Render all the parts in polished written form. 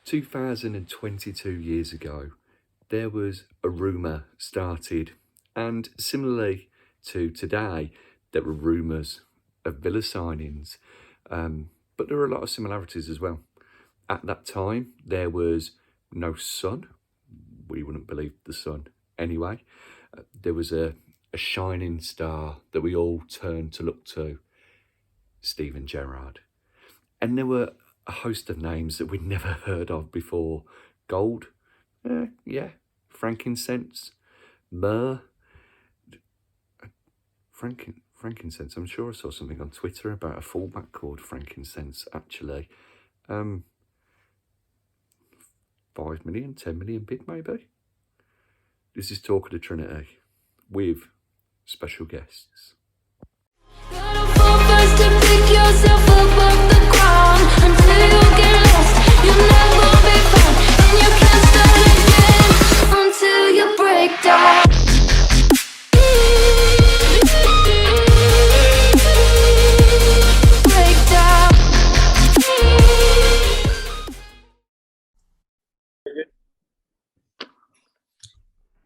2022 years ago, there was a rumour started, and similarly to today, there were rumours of Villa signings, but there are a lot of similarities as well. At that time, there was no sun. We wouldn't believe the sun anyway. There was a shining star that we all turned to look to, Steven Gerrard. And there were a host of names that we'd never heard of before. Gold, frankincense, myrrh, frankincense. I'm sure I saw something on Twitter about a fullback called frankincense, actually. 5 million, 10 million bid maybe. This is Talk of the Trinity with special guests. Until you break down.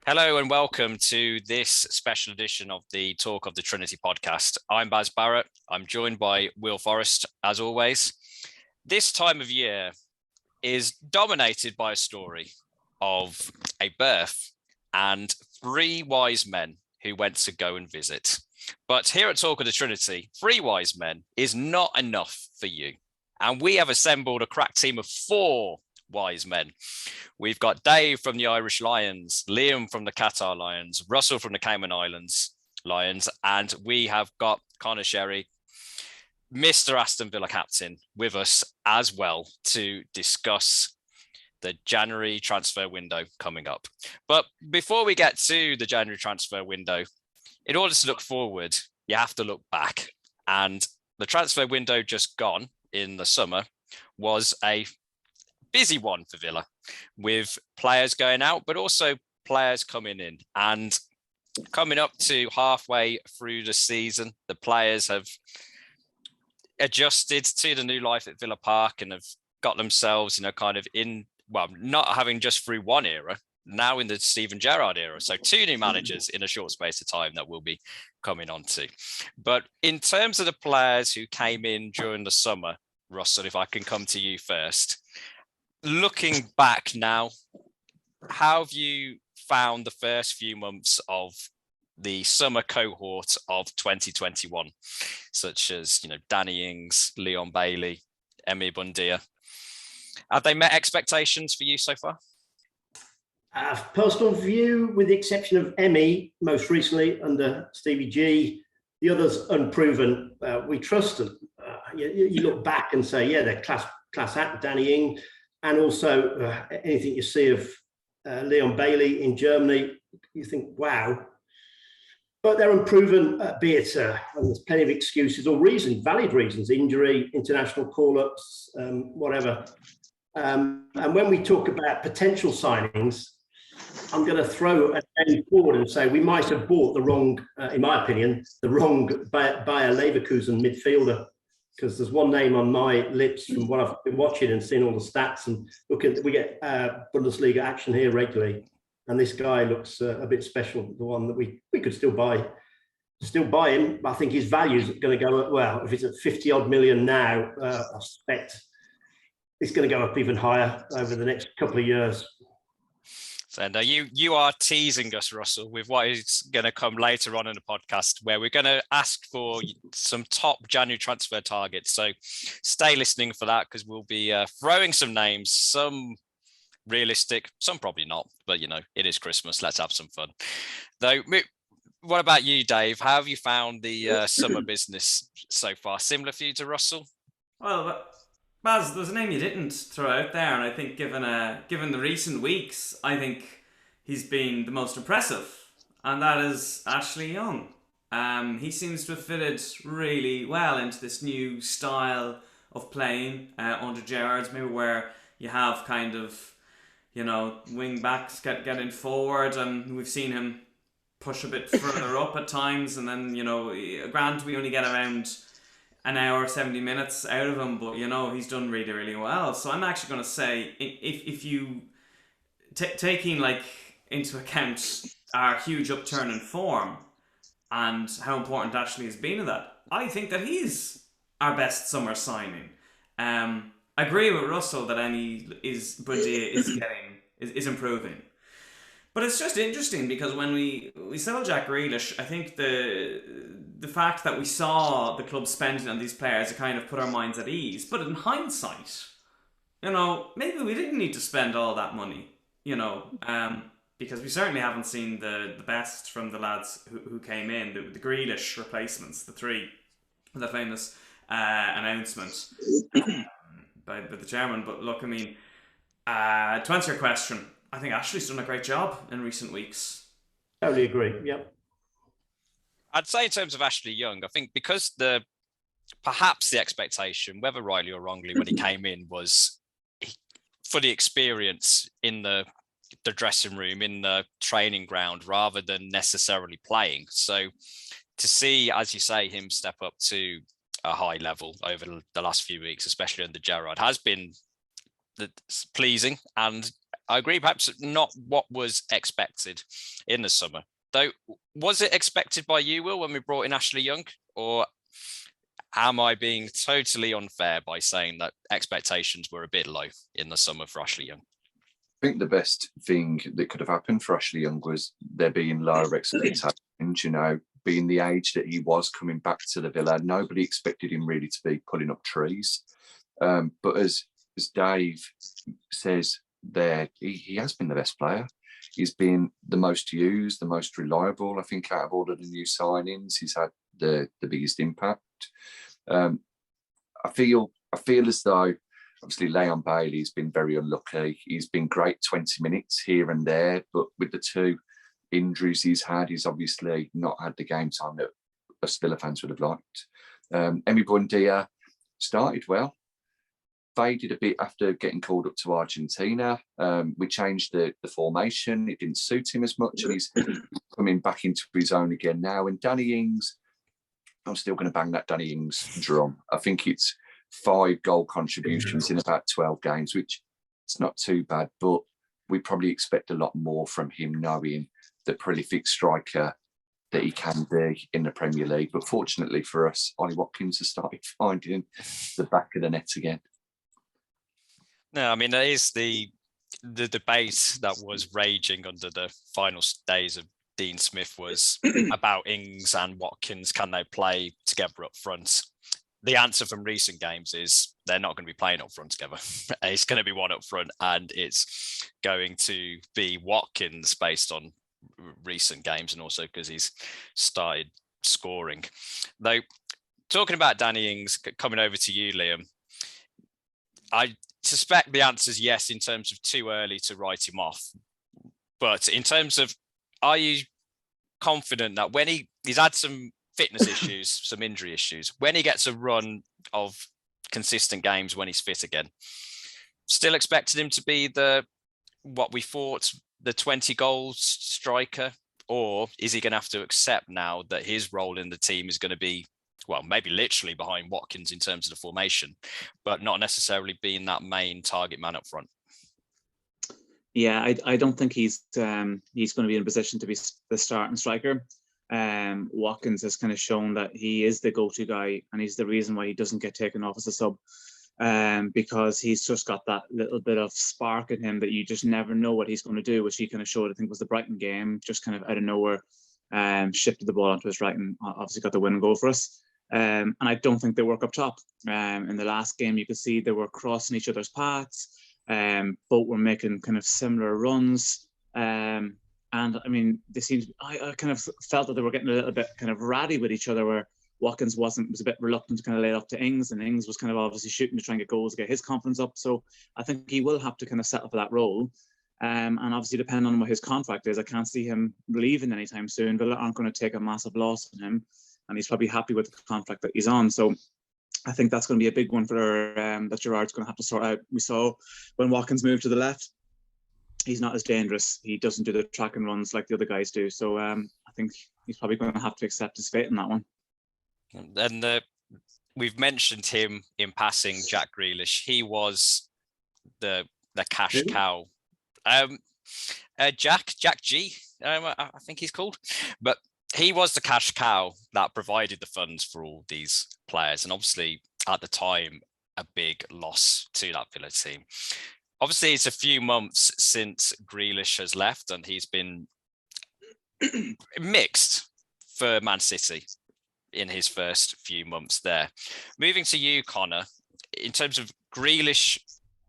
Hello and welcome to this special edition of the Talk of the Trinity podcast. I'm Baz Barrett. I'm joined by Will Forrest, as always. This time of year is dominated by a story of a birth and 3 wise men who went to go and visit. But here at Talk of the Trinity, 3 wise men is not enough for you. And we have assembled a crack team of 4 wise men. We've got Dave from the Irish Lions, Liam from the Qatar Lions, Russell from the Cayman Lions, and we have got Connor Sherry, Mr. Aston Villa captain, with us as well to discuss the January transfer window coming up. But before we get to the January transfer window, in order to look forward, you have to look back. And the transfer window just gone in the summer was a busy one for Villa, with players going out, but also players coming in. And coming up to halfway through the season, the players have adjusted to the new life at Villa Park and have got themselves, not having just through one era, now in the Steven Gerrard era. So 2 new managers in a short space of time that we'll be coming on to. But in terms of the players who came in during the summer, Russell, if I can come to you first, looking back now, how have you found the first few months of the summer cohort of 2021, such as, Danny Ings, Leon Bailey, Emi Buendia? Have they met expectations for you so far? Personal view, with the exception of Emi, most recently under Stevie G, the others unproven. We trust them. You look back and say, yeah, they're class act, Danny Ings. And also anything you see of Leon Bailey in Germany, you think, wow. But they're unproven, be it, and there's plenty of excuses or reasons, valid reasons, injury, international call-ups, whatever. And when we talk about potential signings, I'm going to throw a name forward and say we might have bought the wrong, in my opinion, the wrong Bayer Leverkusen midfielder. Because there's one name on my lips from what I've been watching and seeing all the stats, and we get Bundesliga action here regularly, and this guy looks a bit special. The one that we could still buy him. But I think his value is going to go up. Well, if it's at 50 odd million now, I suspect it's going to go up even higher over the next couple of years. So you are teasing us, Russell, with what is going to come later on in the podcast, where we're going to ask for some top January transfer targets. So stay listening for that, because we'll be throwing some names, some realistic, some probably not, but it is Christmas. Let's have some fun. Though, what about you, Dave? How have you found the summer business so far? Similar for you to Russell? Well, Baz, there's a name you didn't throw out there, and I think given the recent weeks, I think he's been the most impressive, and that is Ashley Young. He seems to have fitted really well into this new style of playing under Gerrard's, maybe where you have kind of, wing backs getting forward, and we've seen him push a bit further up at times, and then, granted we only get around an hour, 70 minutes out of him, but he's done really, really well. So I'm actually going to say, if you taking into account our huge upturn in form and how important Ashley has been in that, I think that he's our best summer signing. I agree with Russell that Buendia is improving. But it's just interesting because when we sell Jack Grealish, I think the fact that we saw the club spending on these players, it kind of put our minds at ease. But in hindsight, maybe we didn't need to spend all that money, because we certainly haven't seen the best from the lads who came in, the Grealish replacements, the three, the famous announcement by the chairman. But look, I mean, to answer your question, I think Ashley's done a great job in recent weeks. Totally agree. Yep. I'd say in terms of Ashley Young, I think because perhaps the expectation, whether rightly or wrongly, when he came in was for the experience in the dressing room, in the training ground, rather than necessarily playing. So to see, as you say, him step up to a high level over the last few weeks, especially under Gerrard, has been pleasing. And I agree, perhaps not what was expected in the summer. Though, was it expected by you, Will, when we brought in Ashley Young? Or am I being totally unfair by saying that expectations were a bit low in the summer for Ashley Young? I think the best thing that could have happened for Ashley Young was there being lower expectations, being the age that he was coming back to the Villa. Nobody expected him really to be pulling up trees. But as Dave says there, he has been the best player. He's been the most used, the most reliable. I think out of all of the new signings, he's had the biggest impact. I feel as though obviously Leon Bailey's been very unlucky. He's been great 20 minutes here and there, but with the two injuries he's had, he's obviously not had the game time that us Villa fans would have liked. Emi Buendia started well, faded a bit after getting called up to Argentina. We changed the formation. It didn't suit him as much, and he's coming back into his own again now. And Danny Ings, I'm still going to bang that Danny Ings drum. I think it's 5 goal contributions in about 12 games, which it's not too bad, but we probably expect a lot more from him, knowing the prolific striker that he can be in the Premier League. But fortunately for us, Ollie Watkins has started finding the back of the net again. No, I mean, there is the debate that was raging under the final days of Dean Smith was about Ings and Watkins. Can they play together up front? The answer from recent games is they're not going to be playing up front together. It's going to be one up front, and it's going to be Watkins based on recent games and also because he's started scoring. Though, talking about Danny Ings, coming over to you, Liam, I suspect the answer is yes in terms of too early to write him off. But in terms of, are you confident that when he's had some fitness issues, some injury issues, when he gets a run of consistent games when he's fit again, still expected him to be what we thought, the 20 goals striker? Or is he going to have to accept now that his role in the team is going to be, well, maybe literally behind Watkins in terms of the formation, but not necessarily being that main target man up front? Yeah, I don't think he's going to be in a position to be the starting striker. Watkins has kind of shown that he is the go-to guy, and he's the reason why he doesn't get taken off as a sub, because he's just got that little bit of spark in him that you just never know what he's going to do, which he kind of showed, I think, was the Brighton game, just kind of out of nowhere, shifted the ball onto his right and obviously got the win goal for us. And I don't think they work up top. In the last game, you could see they were crossing each other's paths. Both were making kind of similar runs. And I mean, I kind of felt that they were getting a little bit kind of ratty with each other, where Watkins was a bit reluctant to kind of lay it up to Ings, and Ings was kind of obviously shooting to try and get goals, get his confidence up. So I think he will have to kind of settle for that role. And obviously, depending on what his contract is, I can't see him leaving anytime soon. Villa aren't going to take a massive loss on him, and he's probably happy with the contract that he's on. So I think that's going to be a big one for that Gerrard's going to have to sort out. We saw when Watkins moved to the left, he's not as dangerous. He doesn't do the track and runs like the other guys do. So I think he's probably going to have to accept his fate in that one. And we've mentioned him in passing, Jack Grealish. He was the cash cow. Jack G, I think he's called. But he was the cash cow that provided the funds for all these players. And obviously, at the time, a big loss to that Villa team. Obviously, it's a few months since Grealish has left, and he's been mixed for Man City in his first few months there. Moving to you, Connor, in terms of Grealish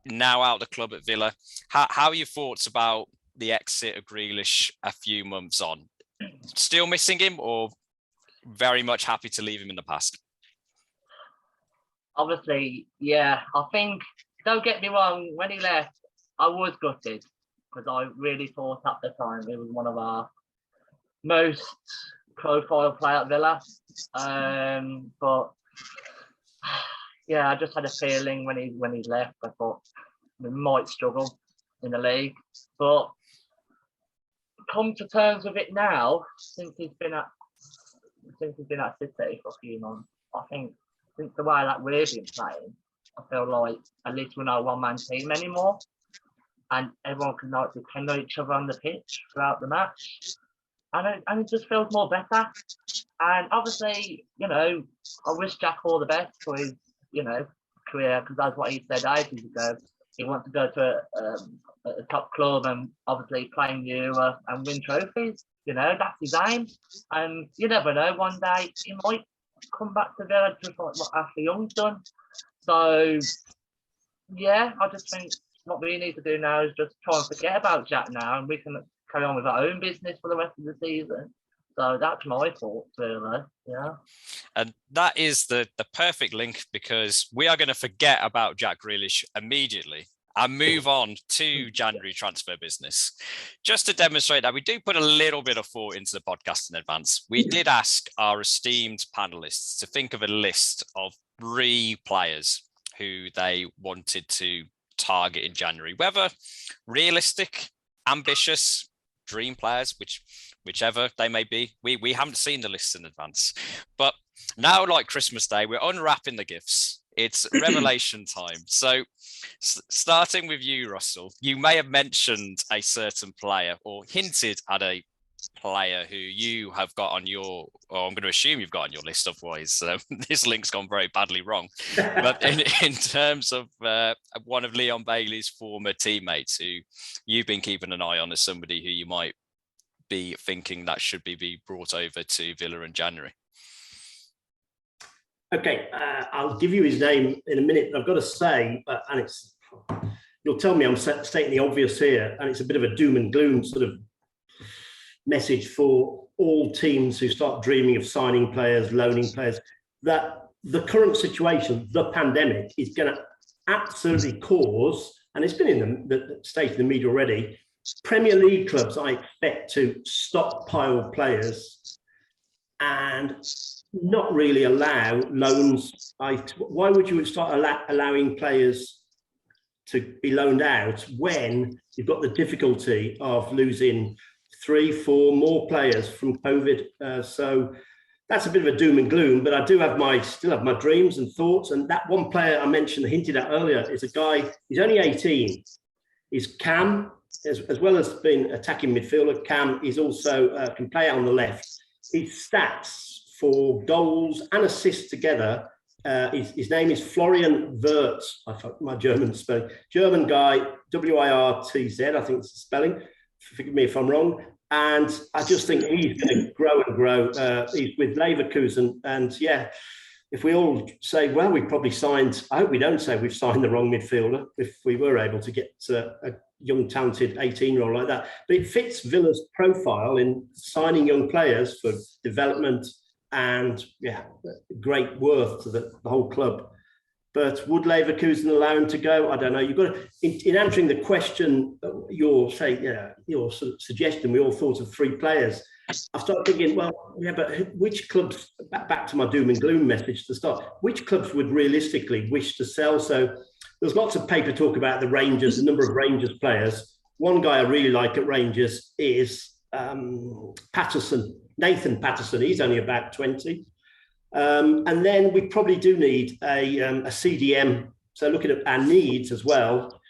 now out of the club at Villa, how are your thoughts about the exit of Grealish a few months on? Still missing him, or very much happy to leave him in the past? Obviously, yeah. I think, don't get me wrong, when he left, I was gutted because I really thought at the time he was one of our most profile player at Villa. But yeah, I just had a feeling when he left, I thought we might struggle in the league. But come to terms with it now, since he's been at City for a few months, I think since the way that we've been playing, I feel like at least we're not a one-man team anymore, and everyone can depend on each other on the pitch throughout the match, and it just feels more better. And obviously, I wish Jack all the best for his, career, because that's what he said ages ago. He wants to go to a top club and obviously play in Europe and win trophies. That's his aim. And you never know, one day he might come back to Villa just like what Ashley Young's done. So, yeah, I just think what we need to do now is just try and forget about Jack now, and we can carry on with our own business for the rest of the season. So that's my thoughts, really. Yeah. And that is the perfect link, because we are going to forget about Jack Grealish immediately and move on to January transfer business. Just to demonstrate that we do put a little bit of thought into the podcast in advance, we did ask our esteemed panelists to think of a list of 3 players who they wanted to target in January, whether realistic, ambitious, dream players, whichever they may be. We haven't seen the list in advance, but now, like Christmas Day, we're unwrapping the gifts. It's revelation time. So starting with you, Russell, you may have mentioned a certain player or hinted at a player who you have got on your, or I'm going to assume you've got on your list, otherwise this link's gone very badly wrong. But in terms of one of Leon Bailey's former teammates who you've been keeping an eye on as somebody who you might be thinking that should be brought over to Villa in January. Okay, I'll give you his name in a minute, but I've got to say, and you'll tell me I'm stating the obvious here, and it's a bit of a doom and gloom sort of message for all teams who start dreaming of signing players, loaning players, that the current situation, the pandemic, is going to absolutely cause, and it's been in the state of the media already, Premier League clubs, I expect, to stockpile players and not really allow loans. Why would you start allowing players to be loaned out when you've got the difficulty of losing 3, 4 more players from COVID? So that's a bit of a doom and gloom, but I do have still have my dreams and thoughts. And that one player I mentioned, hinted at earlier, is a guy, he's only 18. He's Cam, as well as being attacking midfielder. Cam is also can play out on the left. His stats for goals and assists together, his name is Florian Wirtz. I thought my German spelling. German guy, W-I-R-T-Z, I think it's the spelling. Forgive me if I'm wrong. And I just think he's going to grow and grow. He's with Leverkusen. And yeah, if we all say, well, we probably signed, I hope we don't say we've signed the wrong midfielder if we were able to get a young, talented 18-year-old like that. But it fits Villa's profile in signing young players for development and, yeah, great worth to the whole club. But would Leverkusen allow him to go? I don't know. You've got to, in answering the question, your sort of suggestion, we all thought of 3 players. I started thinking, well, yeah, but which clubs, back to my doom and gloom message to start, which clubs would realistically wish to sell? So there's lots of paper talk about the Rangers, the number of Rangers players. One guy I really like at Rangers is Patterson, Nathan Patterson. He's only about 20. And then we probably do need a CDM. So looking at our needs as well,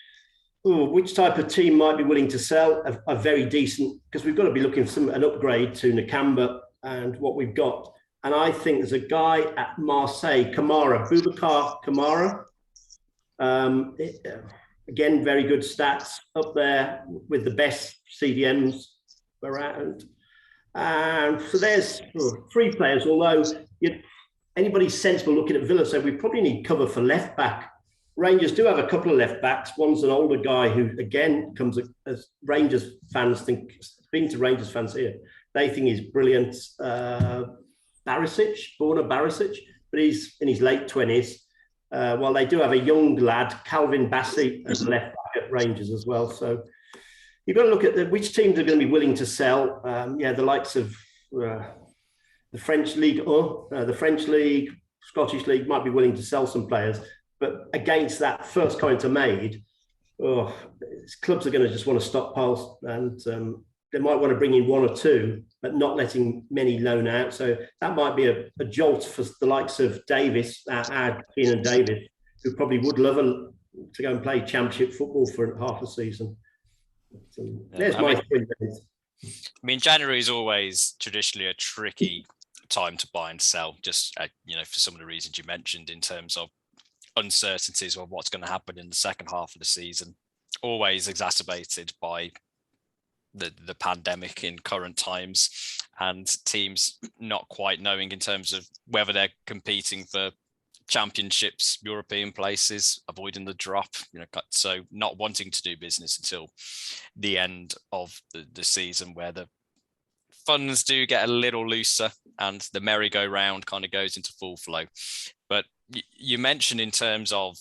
which type of team might be willing to sell a very decent, because we've got to be looking for an upgrade to Nakamba and what we've got. And I think there's a guy at Marseille, Boubacar Kamara. Again, very good stats up there with the best CDMs around. And so there's 3 players, although anybody sensible looking at Villa said we probably need cover for left back. Rangers do have a couple of left backs. One's an older guy who, again, comes as Rangers fans think, speaking to Rangers fans here, they think he's brilliant. Barisic, Borna Barisic, but he's in his late 20s. While they do have a young lad, Calvin Bassey, as a left back at Rangers as well. So you've got to look at which teams are going to be willing to sell. The likes of the French League, the French League, Scottish League might be willing to sell some players. But against that first comment I made, clubs are going to just want to stockpile, and they might want to bring in 1 or 2, but not letting many loan out. So that might be a jolt for the likes of Davis, our Keenan Davis, who probably would love to go and play championship football for half a season. So there's my 3 minutes. I mean, January is always traditionally a tricky time to buy and sell, just for some of the reasons you mentioned in terms of uncertainties of what's going to happen in the second half of the season, always exacerbated by the pandemic in current times and teams not quite knowing in terms of whether they're competing for championships, European places, avoiding the drop, so not wanting to do business until the end of the season, where the funds do get a little looser and the merry-go-round kind of goes into full flow. But you mentioned in terms of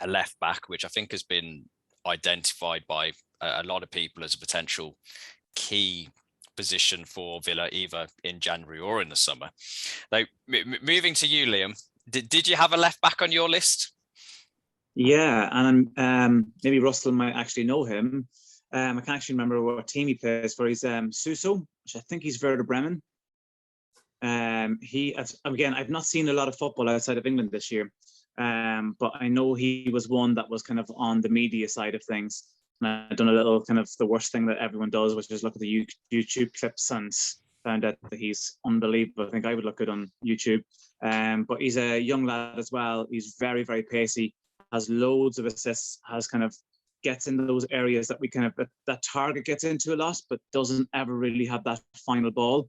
a left back, which I think has been identified by a lot of people as a potential key position for Villa, either in January or in the summer. Like, moving to you, Liam, did you have a left back on your list? Yeah, and maybe Russell might actually know him. I can't actually remember what team he plays for. He's Suso, which I think he's Werder Bremen. Again, I've not seen a lot of football outside of England this year, but I know he was one that was kind of on the media side of things. And I've done a little kind of the worst thing that everyone does, which is look at the YouTube clips, and found out that he's unbelievable. I think I would look good on YouTube. But he's a young lad as well. He's very, very pacey, has loads of assists, gets into those areas that we that target gets into a lot, but doesn't ever really have that final ball.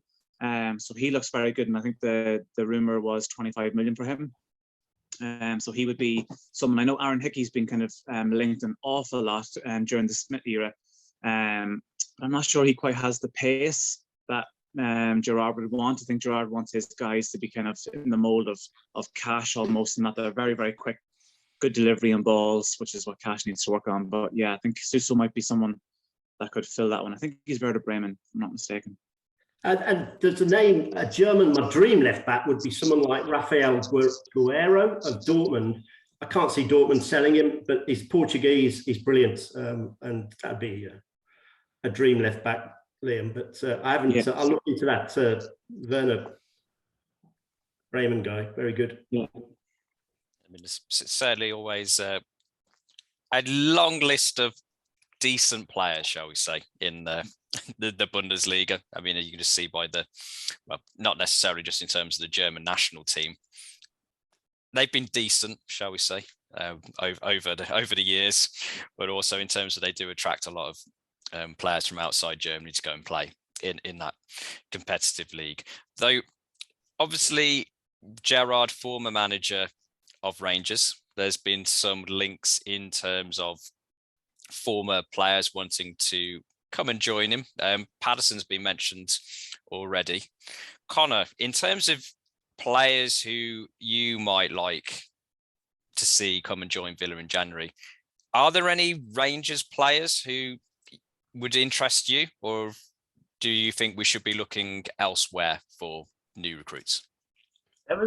So he looks very good, and I think the rumor was 25 million for him. So he would be someone. I know Aaron Hickey's been kind of linked an awful lot during the Smith era. I'm not sure he quite has the pace that Gerrard would want. I think Gerrard wants his guys to be kind of in the mold of Cash almost, and that they're very, very quick, good delivery on balls, which is what Cash needs to work on. But yeah, I think Suso might be someone that could fill that one. I think he's Werder Bremen, if I'm not mistaken. And there's a name, a German, my dream left back would be someone like Rafael Guerreiro of Dortmund. I can't see Dortmund selling him, but he's Portuguese, he's brilliant. And that'd be a dream left back, Liam. But I haven't, I'll look into that Werder Bremen guy, very good. Yeah. I mean, it's certainly always a long list of decent players, shall we say, in the Bundesliga. I mean, you can just see by not necessarily just in terms of the German national team. They've been decent, shall we say, over the years, but also in terms of they do attract a lot of players from outside Germany to go and play in that competitive league. Though, obviously, Gerrard, former manager of Rangers, there's been some links in terms of former players wanting to come and join him. Patterson's been mentioned already. Connor, in terms of players who you might like to see come and join Villa in January, are there any Rangers players who would interest you, or do you think we should be looking elsewhere for new recruits? There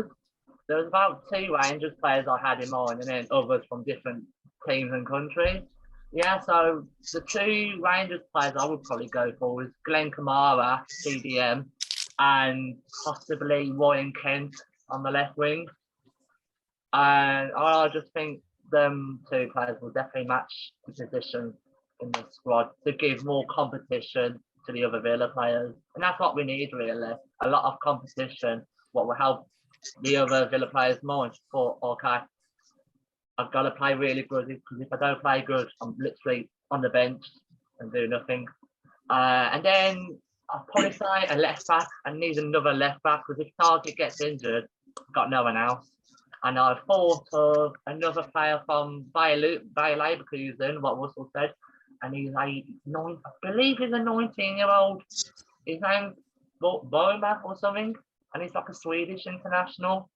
was about 2 Rangers players I had in mind, and then others from different teams and countries. Yeah, so the 2 Rangers players I would probably go for was Glenn Kamara, CDM, and possibly Ryan Kent, on the left wing. And I just think them two players will definitely match the position in the squad to give more competition to the other Villa players. And that's what we need, really. A lot of competition, what will help the other Villa players more. For, okay, I've got to play really good, because if I don't play good, I'm literally on the bench and do nothing. And then I'll probably say a left back. I need another left back, because if Target gets injured, I've got no one else. And I thought of another player from Bayer Leverkusen, what Russell said, and he's I believe he's a 19-year-old. His name's Boemak or something, and he's like a Swedish international.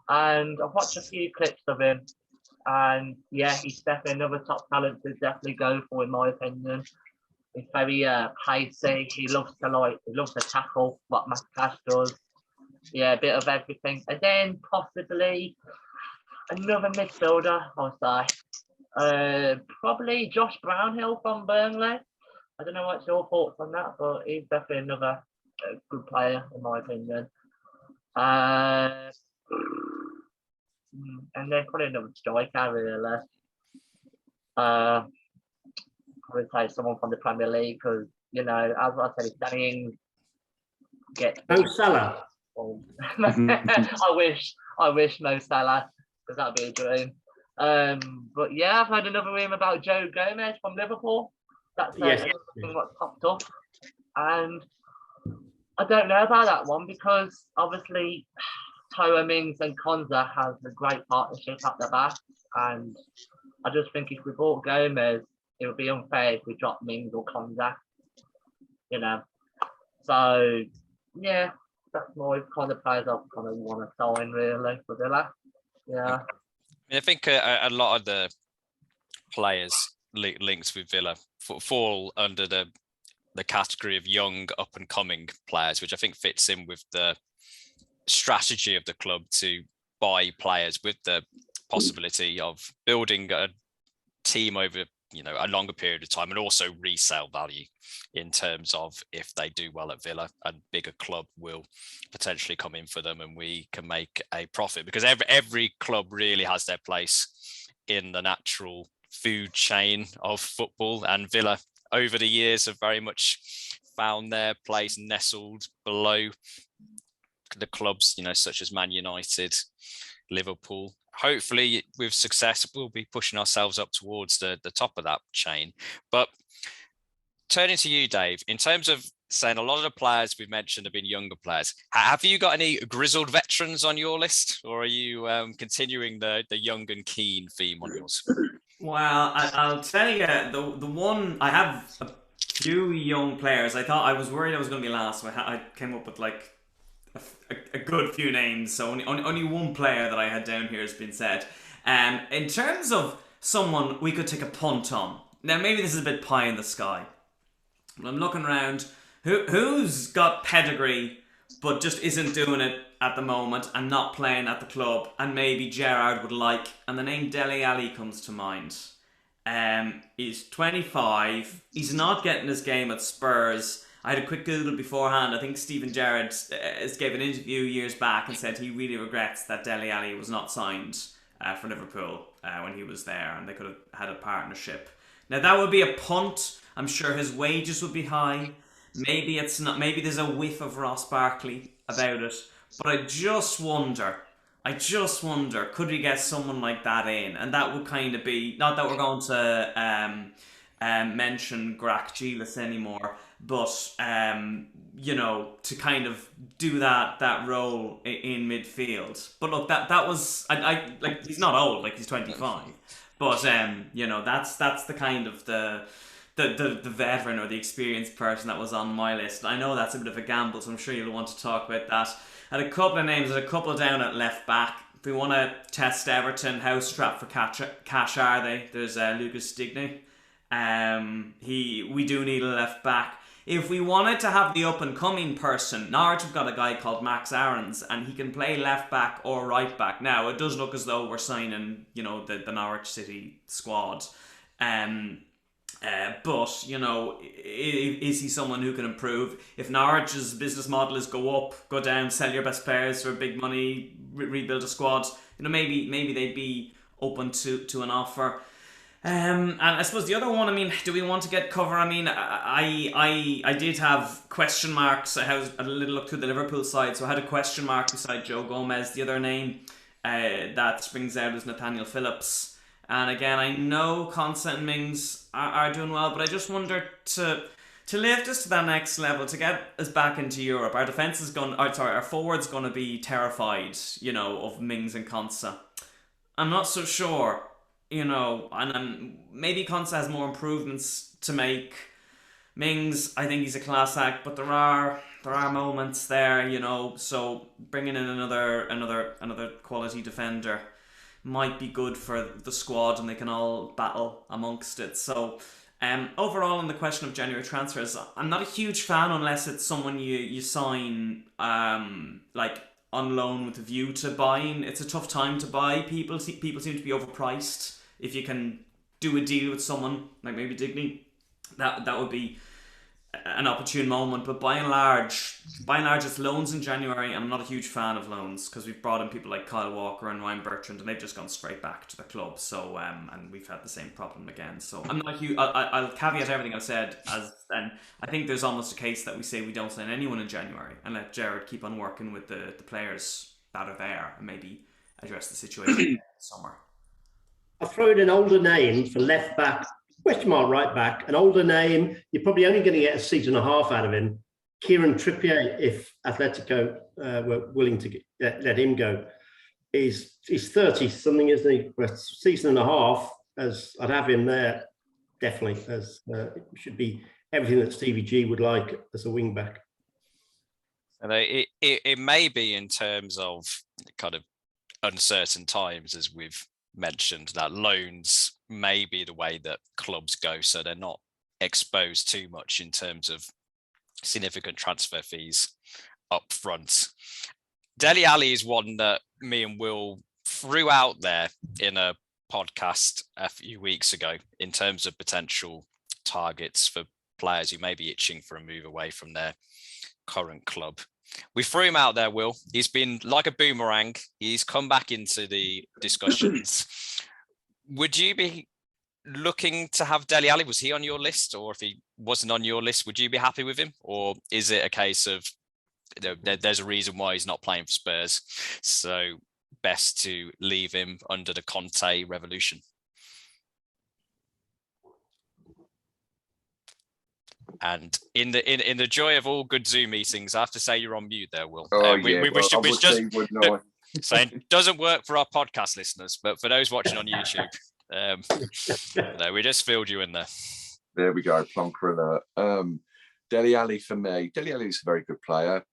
And I've watched a few clips of him, and yeah, he's definitely another top talent to definitely go for, in my opinion. He's very pacey. He loves to tackle, what Matt Cash does. Yeah, a bit of everything. And then possibly another midfielder, I'll say. Probably Josh Brownhill from Burnley. I don't know what's your thoughts on that, but he's definitely another good player, in my opinion. And then probably another striker, really. I would say someone from the Premier League, because, you know, as I said, if Danny Ings gets... Mo Salah. I wish Mo Salah, because that'd be a dream. But yeah, I've heard another rumor about Joe Gomez from Liverpool. That's Yes. what popped up, and I don't know about that one, because obviously Tyrone Mings and Konza has a great partnership at the back, and I just think if we bought Gomez, it would be unfair if we dropped Mings or Konza, you know. So yeah, that's more kind of players I kind of want to sign, really, for Villa. Yeah. I think a lot of the players linked with Villa fall under the category of young up and coming players, which I think fits in with the strategy of the club to buy players with the possibility of building a team over, you know, a longer period of time, and also resale value in terms of if they do well at Villa, a bigger club will potentially come in for them and we can make a profit, because every club really has their place in the natural food chain of football, and Villa over the years have very much found their place nestled below the clubs, you know, such as Man United, Liverpool. Hopefully with success, we'll be pushing ourselves up towards the top of that chain. But turning to you, Dave, in terms of saying a lot of the players we've mentioned have been younger players, have you got any grizzled veterans on your list, or are you continuing the young and keen theme on yours? Well, I'll tell you, the one, I have a few young players. I was worried I was going to be last, so I came up with like a good few names. So only one player that I had down here has been said. In terms of someone we could take a punt on, now maybe this is a bit pie in the sky, but I'm looking around, who's got pedigree but just isn't doing it at the moment and not playing at the club, and maybe Gerrard would like, and the name Dele Alli comes to mind. He's 25. He's not getting his game at Spurs. I had a quick Google beforehand. I think Steven Gerrard gave an interview years back and said he really regrets that Dele Alli was not signed for Liverpool when he was there, and they could have had a partnership. Now that would be a punt. I'm sure his wages would be high. Maybe it's not. Maybe there's a whiff of Ross Barkley about it. But I just wonder, could we get someone like that in? And that would kind of be, not that we're going to mention Grach Gilas anymore, but you know, to kind of do that role in midfield. But look, that was I like, he's not old, like he's 25, but you know, that's the kind of the veteran or the experienced person that was on my list. I know that's a bit of a gamble, so I'm sure you'll want to talk about that. I had a couple of names, a couple down at left back. If we want to test Everton, how strapped for cash are they? There's Lucas Digne. We do need a left back. If we wanted to have the up and coming person, Norwich have got a guy called Max Aarons, and he can play left back or right back. Now it does look as though we're signing, you know, the Norwich City squad. But, you know, is he someone who can improve? If Norwich's business model is go up, go down, sell your best players for big money, rebuild a squad, you know, maybe they'd be open to an offer. And I suppose the other one, I mean, do we want to get cover? I mean, I did have question marks. I had a little look through the Liverpool side, so I had a question mark beside Joe Gomez. The other name that springs out is Nathaniel Phillips. And again, I know Konsa and Mings are doing well, but I just wonder to lift us to that next level, to get us back into Europe. Our defence is our forward's going to be terrified, you know, of Mings and Konsa. I'm not so sure, you know, and maybe Konsa has more improvements to make. Mings, I think he's a class act, but there are moments there, you know. So bringing in another quality defender might be good for the squad, and they can all battle amongst it. So overall, on the question of January transfers, I'm not a huge fan unless it's someone you sign like on loan with a view to buying. It's a tough time to buy people. People seem to be overpriced. If you can do a deal with someone like maybe Digny, that would be an opportune moment. But by and large, it's loans in January, and I'm not a huge fan of loans because we've brought in people like Kyle Walker and Ryan Bertrand, and they've just gone straight back to the club. So and we've had the same problem again. So I'm not huge. I'll caveat everything I've said and I think there's almost a case that we say we don't sign anyone in January and let Gerrard keep on working with the players that are there and maybe address the situation somewhere. I'll throw in an older name for left back. Question mark right back, an older name. You're probably only going to get a season and a half out of him. Kieran Trippier, if Atletico were willing to let him go, he's 30 something, isn't he? A season and a half, as I'd have him there definitely as should be everything that Stevie G would like as a wing back. And it may be in terms of kind of uncertain times, as we've mentioned, that loans may be the way that clubs go, so they're not exposed too much in terms of significant transfer fees up front. Dele Alli is one that me and Will threw out there in a podcast a few weeks ago in terms of potential targets for players who may be itching for a move away from their current club. We threw him out there, Will. He's been like a boomerang. He's come back into the discussions. Would you be looking to have Dele Alli? Was he on your list? Or if he wasn't on your list, would you be happy with him? Or is it a case of there's a reason why he's not playing for Spurs, so best to leave him under the Conte revolution? And in the joy of all good Zoom meetings, I have to say you're on mute there, Will. Which saying doesn't work for our podcast listeners, but for those watching on YouTube, no, we just filled you in there. There we go, plonker alert. Dele Alli for me. Dele Alli is a very good player.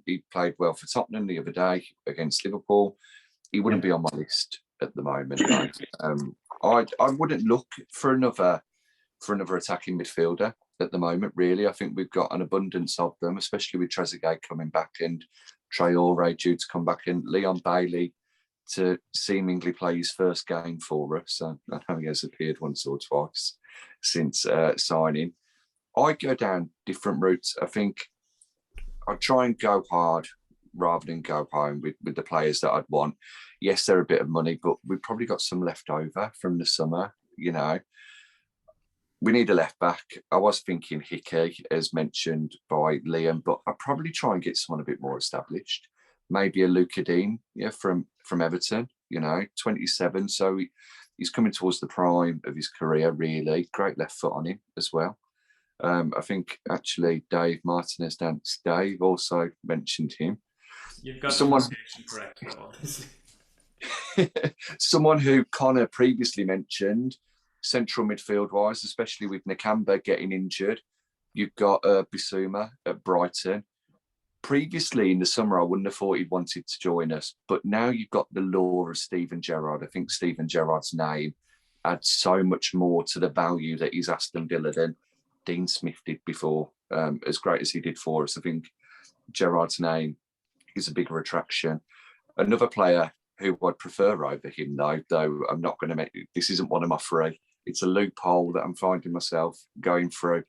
He played well for Tottenham the other day against Liverpool. He wouldn't be on my list at the moment. I wouldn't look for another attacking midfielder at the moment, really. I think we've got an abundance of them, especially with Trezeguet coming back and Traore due to come back and Leon Bailey to seemingly play his first game for us. I know he has appeared once or twice since signing. I go down different routes. I think I'd try and go hard rather than go home with the players that I'd want. Yes, they're a bit of money, but we've probably got some left over from the summer, you know. We need a left back. I was thinking Hickey, as mentioned by Liam, but I'd probably try and get someone a bit more established. Maybe a Luca Dean, from Everton, 27. So he's coming towards the prime of his career, really. Great left foot on him as well. I think actually Dave Martinez Dance Dave also mentioned him. You've got someone correct, obviously. Someone who Connor previously mentioned, central midfield wise, especially with Nakamba getting injured. You've got Bissouma at Brighton. Previously in the summer, I wouldn't have thought he'd wanted to join us, but now you've got the lure of Steven Gerrard. I think Steven Gerrard's name adds so much more to the value that he's Aston Villa than Dean Smith did before. As great as he did for us, I think Gerrard's name is a bigger attraction. Another player who I'd prefer over him, though I'm not going to make, this isn't one of my three, It's a loophole that I'm finding myself going through.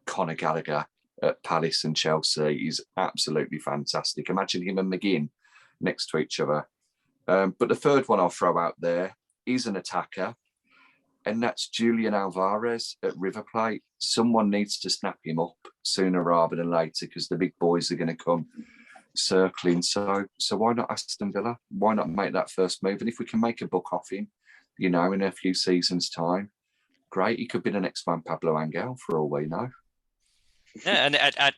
Conor Gallagher at Palace and Chelsea is absolutely fantastic. Imagine him and McGinn next to each other. But the third one I'll throw out there is an attacker, and that's Julian Alvarez at River Plate. Someone needs to snap him up sooner rather than later, because the big boys are going to come circling. So why not Aston Villa? Why not make that first move? And if we can make a buck off him, in a few seasons' time, great. He could be the next Juan Pablo Angel for all we know. Yeah,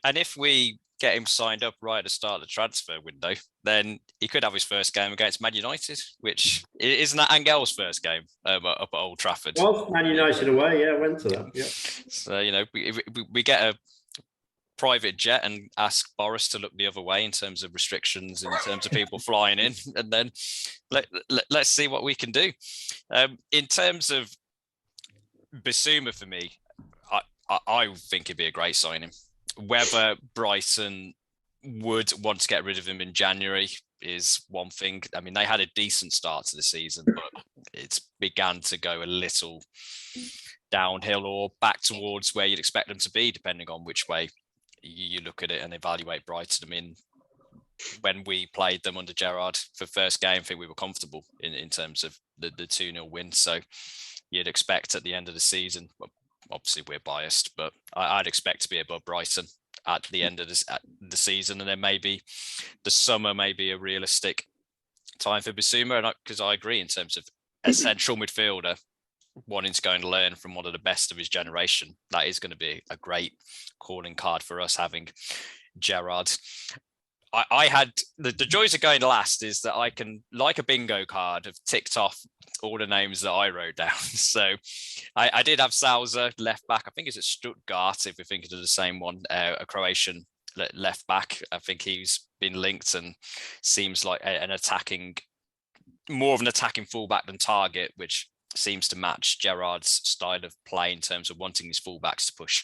and if we get him signed up right at the start of the transfer window, then he could have his first game against Man United, which isn't that Angel's first game up at Old Trafford. Well, Man United away, yeah, went to that. Yeah. So we get a private jet and ask Boris to look the other way in terms of restrictions, in terms of people flying in, and then let's see what we can do. In terms of Bissouma, for me, I think it'd be a great signing. Whether Brighton would want to get rid of him in January is one thing. I mean, they had a decent start to the season, but it's began to go a little downhill or back towards where you'd expect them to be, depending on which way you look at it and evaluate Brighton. I mean, when we played them under Gerrard for first game, I think we were comfortable in terms of the 2-0 win. So you'd expect at the end of the season, well, obviously we're biased, but I'd expect to be above Brighton at the end of the season. And then maybe the summer may be a realistic time for Bissouma. And because I agree in terms of a central midfielder wanting to go and learn from one of the best of his generation, that is going to be a great calling card for us, having Gerrard. I had the joys of going last is that I can, like a bingo card, have ticked off all the names that I wrote down. So I did have Sousa left back. I think it's at Stuttgart, if we're thinking of the same one, a Croatian left back. I think he's been linked and seems like more of an attacking fullback than target, which seems to match Gerrard's style of play in terms of wanting his fullbacks to push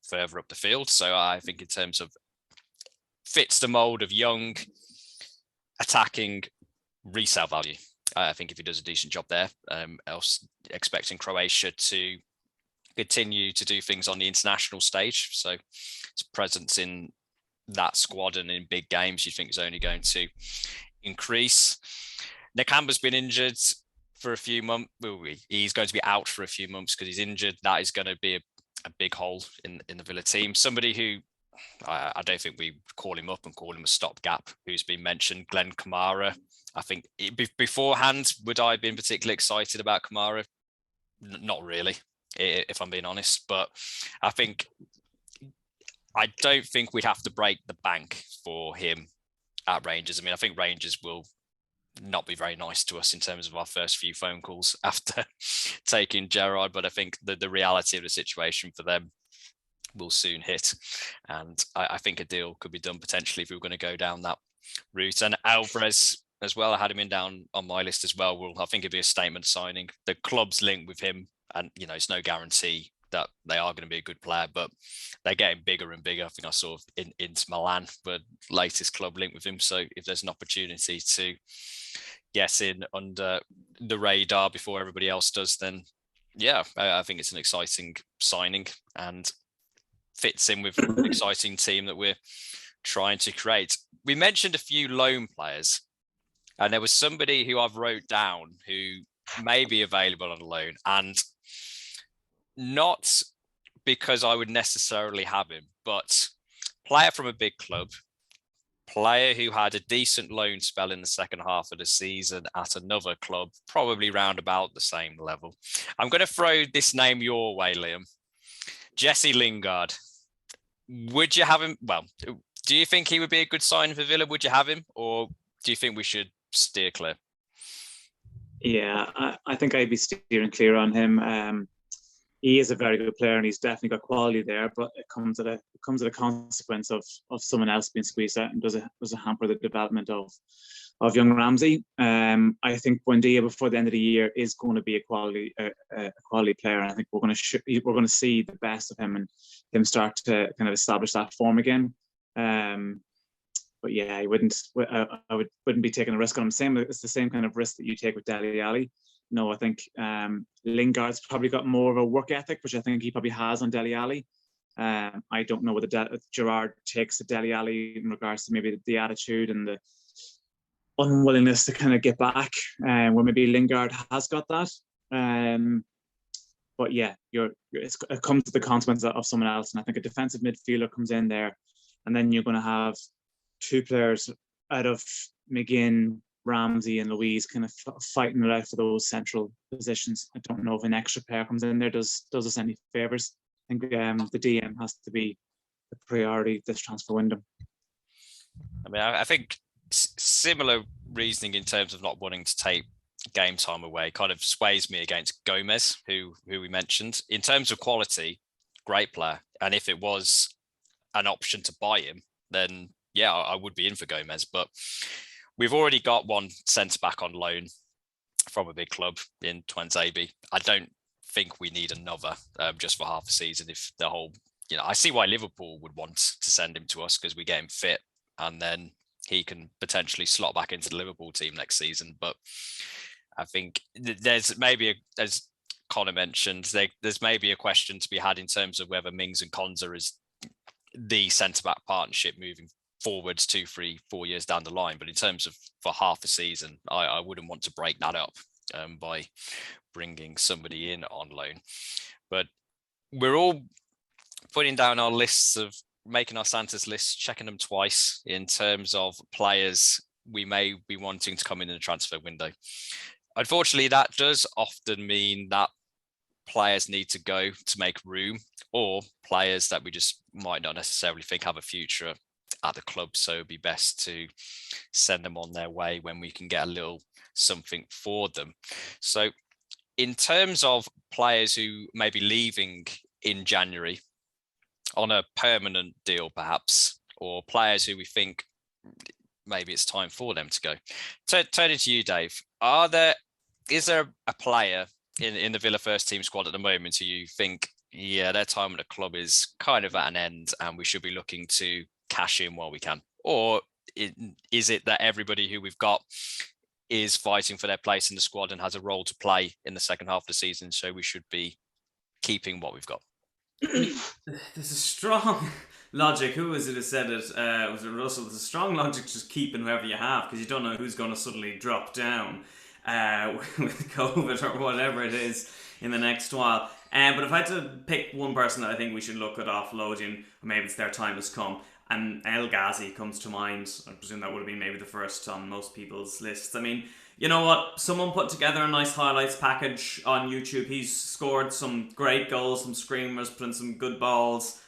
further up the field. So I think in terms of fits the mold of young, attacking, resale value. I think if he does a decent job there, else expecting Croatia to continue to do things on the international stage. So his presence in that squad and in big games, you think is only going to increase. Nakamba's been injured for a few months. He's going to be out for a few months because he's injured. That is going to be a big hole in the Villa team. Somebody who I don't think we call him up and call him a stopgap, who's been mentioned, Glenn Kamara. I think beforehand, would I have been particularly excited about Kamara? Not really, if I'm being honest. But I don't think we'd have to break the bank for him at Rangers. I mean, I think Rangers will not be very nice to us in terms of our first few phone calls after taking Gerrard. But I think the reality of the situation for them will soon hit, and I think a deal could be done potentially if we were going to go down that route. And Alvarez as well, I had him down on my list as well. I think it'd be a statement signing. The club's linked with him, and it's no guarantee that they are going to be a good player, but they're getting bigger and bigger. I think I saw in Inter Milan, the latest club linked with him. So if there's an opportunity to get in under the radar before everybody else does, then yeah, I think it's an exciting signing and fits in with an exciting team that we're trying to create. We mentioned a few loan players, and there was somebody who I've wrote down who may be available on loan, and not because I would necessarily have him, but player from a big club, player who had a decent loan spell in the second half of the season at another club, probably round about the same level. I'm going to throw this name your way, Liam. Jesse Lingard. Would you have him? Well, do you think he would be a good sign for Villa? Would you have him, or do you think we should steer clear? Yeah, I think I'd be steering clear on him. He is a very good player, and he's definitely got quality there. But it comes at a consequence of someone else being squeezed out, and does a hamper the development of young Ramsey. I think Buendia before the end of the year is going to be a quality player, and I think we're going to see the best of him and him start to kind of establish that form again. But yeah, I wouldn't be taking a risk on him. It's the same kind of risk that you take with Dele Alli. No, I think Lingard's probably got more of a work ethic, which I think he probably has on Dele Alli. I don't know whether Gerrard takes to Dele Alli in regards to maybe the attitude and the unwillingness to kind of get back, where maybe Lingard has got that. But yeah, it comes to the consequence of someone else, and I think a defensive midfielder comes in there, and then you're going to have two players out of McGinn, Ramsey, and Louise kind of fighting it out for those central positions. I don't know if an extra player comes in there does us any favors. I think the DM has to be the priority this transfer window. I mean, I think similar reasoning in terms of not wanting to take game time away kind of sways me against Gomez, who we mentioned. In terms of quality, great player. And if it was an option to buy him, then yeah, I would be in for Gomez. But we've already got one centre-back on loan from a big club in Twanzebe. I don't think we need another just for half a season. If the whole, I see why Liverpool would want to send him to us because we get him fit and then he can potentially slot back into the Liverpool team next season. But I think there's maybe, as Connor mentioned, there's maybe a question to be had in terms of whether Mings and Konza is the centre-back partnership moving forwards 2, 3, 4 years down the line. But in terms of for half a season, I wouldn't want to break that up by bringing somebody in on loan. But we're all putting down our lists of making our Santa's lists, checking them twice in terms of players we may be wanting to come in the transfer window. Unfortunately, that does often mean that players need to go to make room, or players that we just might not necessarily think have a future at the club. So it'd be best to send them on their way when we can get a little something for them. So in terms of players who may be leaving in January on a permanent deal, perhaps, or players who we think maybe it's time for them to go. Turning to you, Dave, is there a player in the Villa first team squad at the moment who you think, yeah, their time at the club is kind of at an end and we should be looking to cash in while we can? Or is it that everybody who we've got is fighting for their place in the squad and has a role to play in the second half of the season, so we should be keeping what we've got? There's a strong logic. Who was it who said it? Was it Russell? There's a strong logic just keeping whoever you have because you don't know who's going to suddenly drop down with COVID or whatever it is in the next while. But if I had to pick one person that I think we should look at offloading, or maybe it's their time has come, and El Ghazi comes to mind. I presume that would have been maybe the first on most people's lists. I mean, you know what? Someone put together a nice highlights package on YouTube. He's scored some great goals, some screamers, put in some good balls.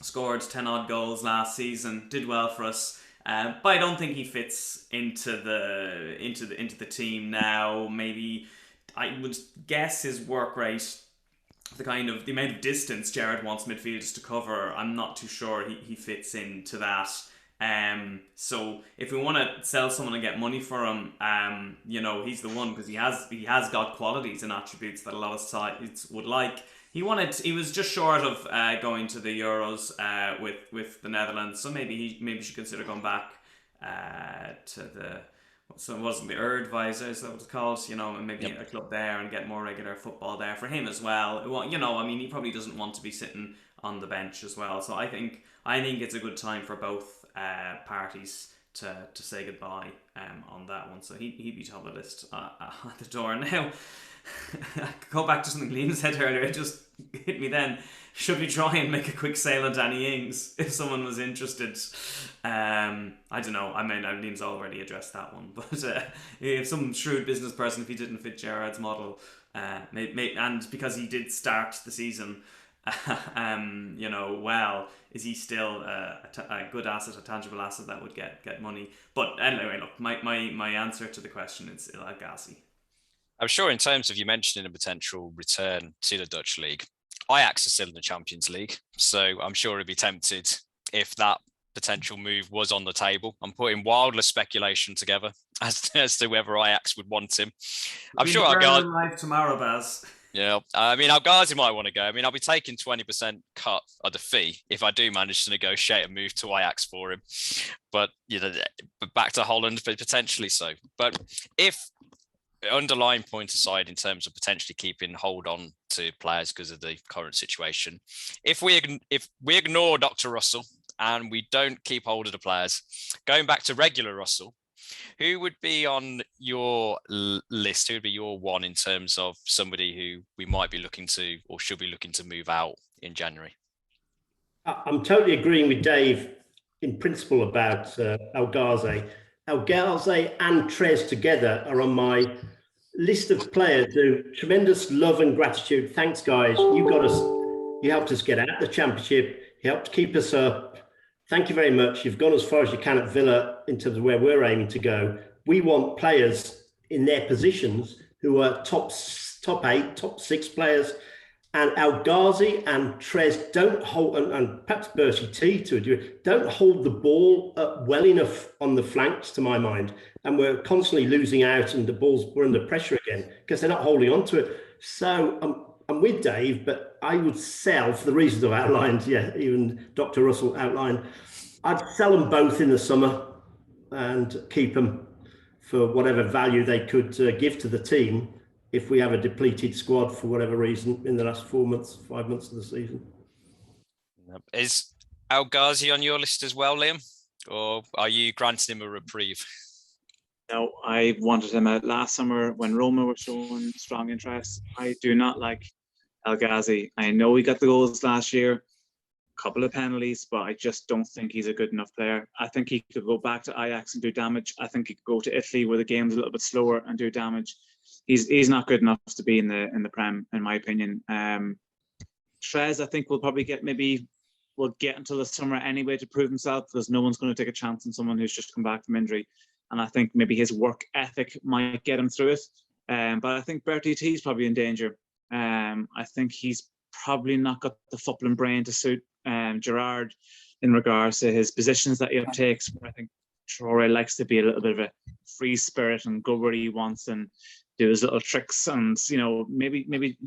Scored 10 odd goals last season. Did well for us. But I don't think he fits into the team now. Maybe I would guess his work rate, the amount of distance Gerrard wants midfielders to cover, I'm not too sure he fits into that. So if we want to sell someone and get money for him, he's the one, because he has got qualities and attributes that a lot of sides would like. He was just short of going to the Euros with the Netherlands, so maybe he should consider going back to the. So it wasn't the Erdvisor, is that what it's called? And maybe a club there and get more regular football there for him as well. He probably doesn't want to be sitting on the bench as well. So I think it's a good time for both parties to say goodbye on that one. So he'd be top of the list at the door. Now, go back to something Liam said earlier. It just hit me then. Should we try and make a quick sale on Danny Ings if someone was interested? I don't know. I mean, Liam's already addressed that one. But if some shrewd business person, if he didn't fit Gerrard's model, and because he did start the season, is he still a good asset, a tangible asset that would get money? But anyway, look, my answer to the question is El Ghazi. I'm sure in terms of you mentioning a potential return to the Dutch league, Ajax are still in the Champions League, so I'm sure he'd be tempted if that potential move was on the table. I'm putting wildest speculation together as to whether Ajax would want him. I'm sure our guys live tomorrow, Baz. Yeah, I mean, Al Ghazi might want to go. I mean, I'll be taking 20% cut of the fee if I do manage to negotiate a move to Ajax for him. But back to Holland, but potentially so. But if underlying point aside, in terms of potentially keeping hold on to players because of the current situation, if we ignore Dr. Russell and we don't keep hold of the players, going back to regular Russell, who would be on your list? Who would be your one in terms of somebody who we might be looking to or should be looking to move out in January? I'm totally agreeing with Dave in principle about El Ghazi. El Ghazi and Trez together are on my list of players who tremendous love and gratitude. Thanks, guys. You helped us get out of the championship. You helped keep us up. Thank you very much. You've gone as far as you can at Villa in terms of where we're aiming to go. We want players in their positions who are top 8, top 6 players. And El Ghazi and Trez don't hold, and perhaps Bertie T to a degree, don't hold the ball up well enough on the flanks, to my mind. And we're constantly losing out, and we're under pressure again because they're not holding on to it. So I'm with Dave, but I would sell, for the reasons I've outlined, even Dr. Russell outlined, I'd sell them both in the summer and keep them for whatever value they could give to the team if we have a depleted squad for whatever reason in the last 5 months of the season. Is El Ghazi on your list as well, Liam? Or are you granting him a reprieve? No, I wanted him out last summer when Roma were showing strong interest. I do not like El Ghazi. I know he got the goals last year, a couple of penalties, but I just don't think he's a good enough player. I think he could go back to Ajax and do damage. I think he could go to Italy where the game's a little bit slower and do damage. He's not good enough to be in the Prem, in my opinion. Trez, I think, will get until the summer anyway to prove himself, because no one's going to take a chance on someone who's just come back from injury. And I think maybe his work ethic might get him through it. But I think Bertie T is probably in danger. I think he's probably not got the footballing brain to suit Gerrard in regards to his positions that he uptakes. I think Traore likes to be a little bit of a free spirit and go where he wants and do his little tricks. And, maybe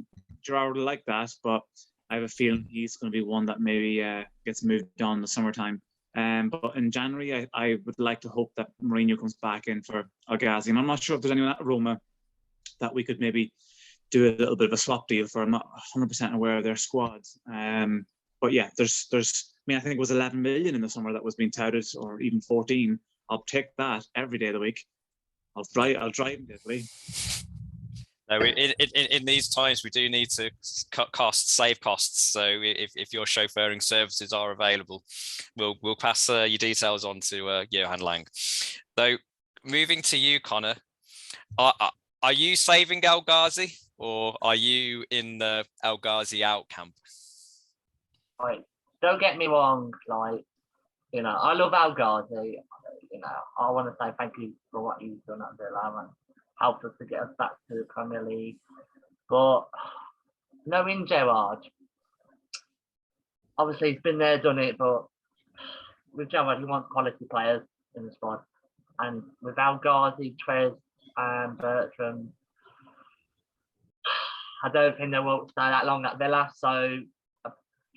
Gerrard would like that, but I have a feeling he's going to be one that maybe gets moved on in the summertime. But in January, I would like to hope that Mourinho comes back in for El Ghazi. And I'm not sure if there's anyone at Roma that we could maybe do a little bit of a swap deal for. I'm not 100% aware of their squads. But yeah, there's. I think it was 11 million in the summer that was being touted, or even 14. I'll take that every day of the week. I'll drive immediately. No, in these times, we do need to cut costs, save costs. So if your chauffeuring services are available, we'll pass your details on to Johan Lang. So moving to you, Connor, are you saving El Ghazi, or are you in the El Ghazi out camp? Right. Don't get me wrong, I love El Ghazi. I want to say thank you for what you've done at Villa and helped us to get us back to the Premier League. But knowing Gerrard, obviously he's been there, done it, but with Gerrard, he wants quality players in the squad. And with El Ghazi, Trez and Bertram, I don't think they won't stay that long at Villa, so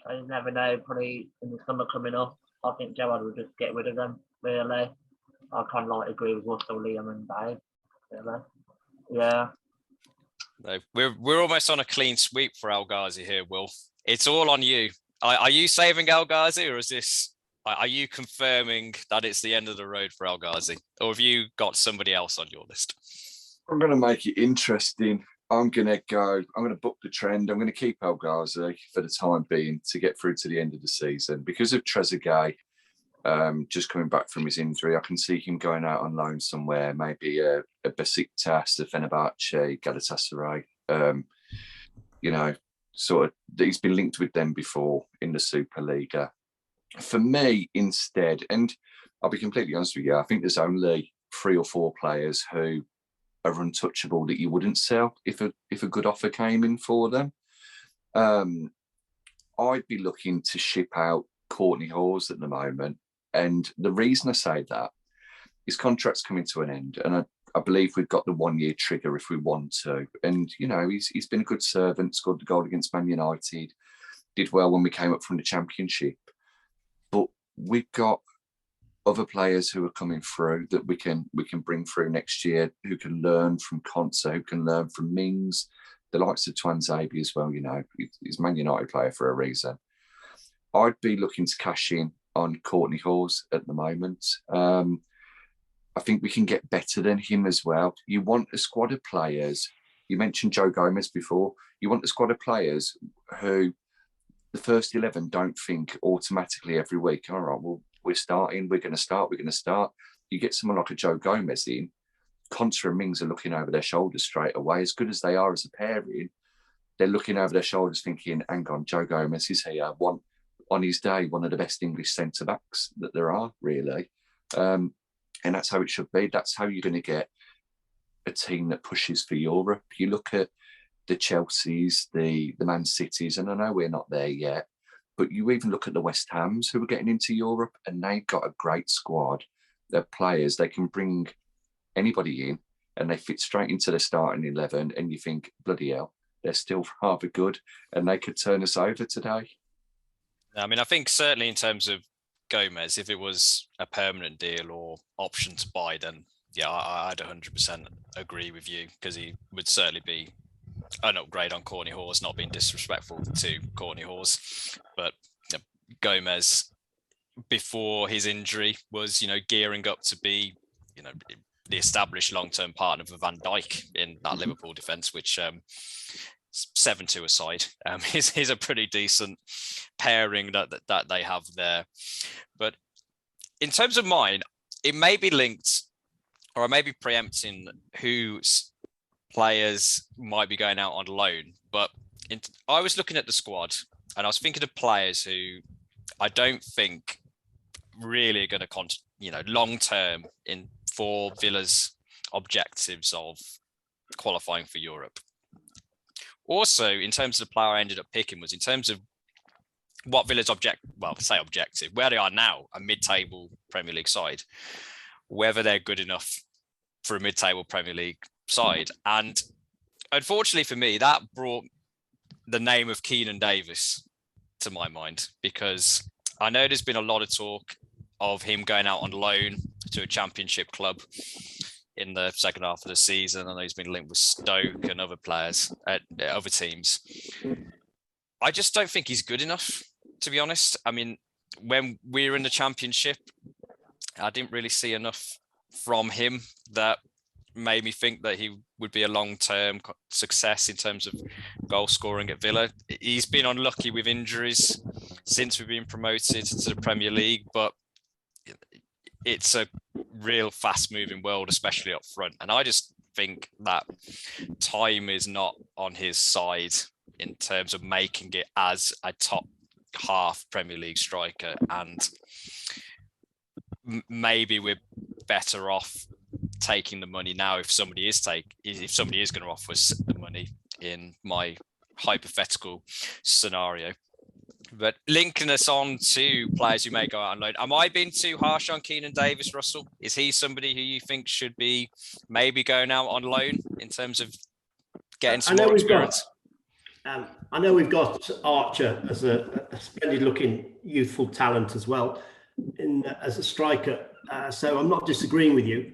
I never know, probably in the summer coming up, I think Gerrard will just get rid of them, really. I kind of agree with Russell, Liam and Dave, really. Yeah. No, we're almost on a clean sweep for El Ghazi here, Will. It's all on you. Are you saving El Ghazi, or are you confirming that it's the end of the road for El Ghazi? Or have you got somebody else on your list? I'm going to make it interesting. I'm going to book the trend. I'm going to keep El Ghazi for the time being to get through to the end of the season. Because of Trezeguet just coming back from his injury, I can see him going out on loan somewhere, maybe a Besiktas, the Fenerbahce, Galatasaray. Sort of, he's been linked with them before in the Superliga. For me, instead, and I'll be completely honest with you, I think there's only 3 or 4 players who are untouchable that you wouldn't sell if a good offer came in for them. I'd be looking to ship out Courtney Hawes at the moment. And the reason I say that, his contract's coming to an end. And I believe we've got the 1-year trigger if we want to. And, he's been a good servant, scored the goal against Man United, did well when we came up from the Championship. But we've got other players who are coming through that we can bring through next year, who can learn from Conser, who can learn from Mings, the likes of Twanzebe as well. You know, he's a Man United player for a reason. I'd be looking to cash in on Courtney Hawes at the moment. I think we can get better than him as well. You want a squad of players. You mentioned Joe Gomez before. You want a squad of players who the first 11 don't think automatically every week, all right, well, we're starting, we're going to start. You get someone like a Joe Gomez in, Contra and Mings are looking over their shoulders straight away. As good as they are as a pairing, they're looking over their shoulders thinking, hang on, Joe Gomez is here. On his day, one of the best English centre-backs that there are, really. And that's how it should be. That's how you're going to get a team that pushes for Europe. You look at the Chelseas, the Man Cities, and I know we're not there yet, but you even look at the West Hams who are getting into Europe, and they've got a great squad. They're players. They can bring anybody in, and they fit straight into the starting 11, and you think, bloody hell, they're still rather good, and they could turn us over today. I mean, I think certainly in terms of Gomez, if it was a permanent deal or option to buy, then yeah, I'd 100% agree with you, because he would certainly be an upgrade on Courtney Hawes, not being disrespectful to Courtney Hawes, but you know, Gomez before his injury was, gearing up to be, the established long-term partner for Van Dijk in that Liverpool defence, which 7-2 aside, is a pretty decent pairing that they have there. But in terms of mine, it may be linked, or I may be preempting whose players might be going out on loan. But I was looking at the squad, and I was thinking of players who I don't think really are going to, long-term for Villa's objectives of qualifying for Europe. Also, in terms of the player I ended up picking, was in terms of what Villa's objective, where they are now, a mid-table Premier League side, whether they're good enough for a mid-table Premier League side. And unfortunately for me, that brought the name of Keenan Davis to my mind, because I know there's been a lot of talk of him going out on loan to a championship club in the second half of the season. I know he's been linked with Stoke and other players at other teams. I just don't think he's good enough, to be honest. I mean, when we were in the championship, I didn't really see enough from him that made me think that he would be a long-term success in terms of goal scoring at Villa. He's been unlucky with injuries since we've been promoted to the Premier League, but it's a real fast-moving world, especially up front. And I just think that time is not on his side in terms of making it as a top half Premier League striker. And maybe we're better off taking the money now if somebody is going to offer us the money in my hypothetical scenario. But linking us on to players who may go out on loan, am I being too harsh on Keenan Davis, Russell? Is he somebody who you think should be maybe going out on loan in terms of getting some more experience? I know we've got Archer as a splendid-looking youthful talent as well, as a striker. So I'm not disagreeing with you.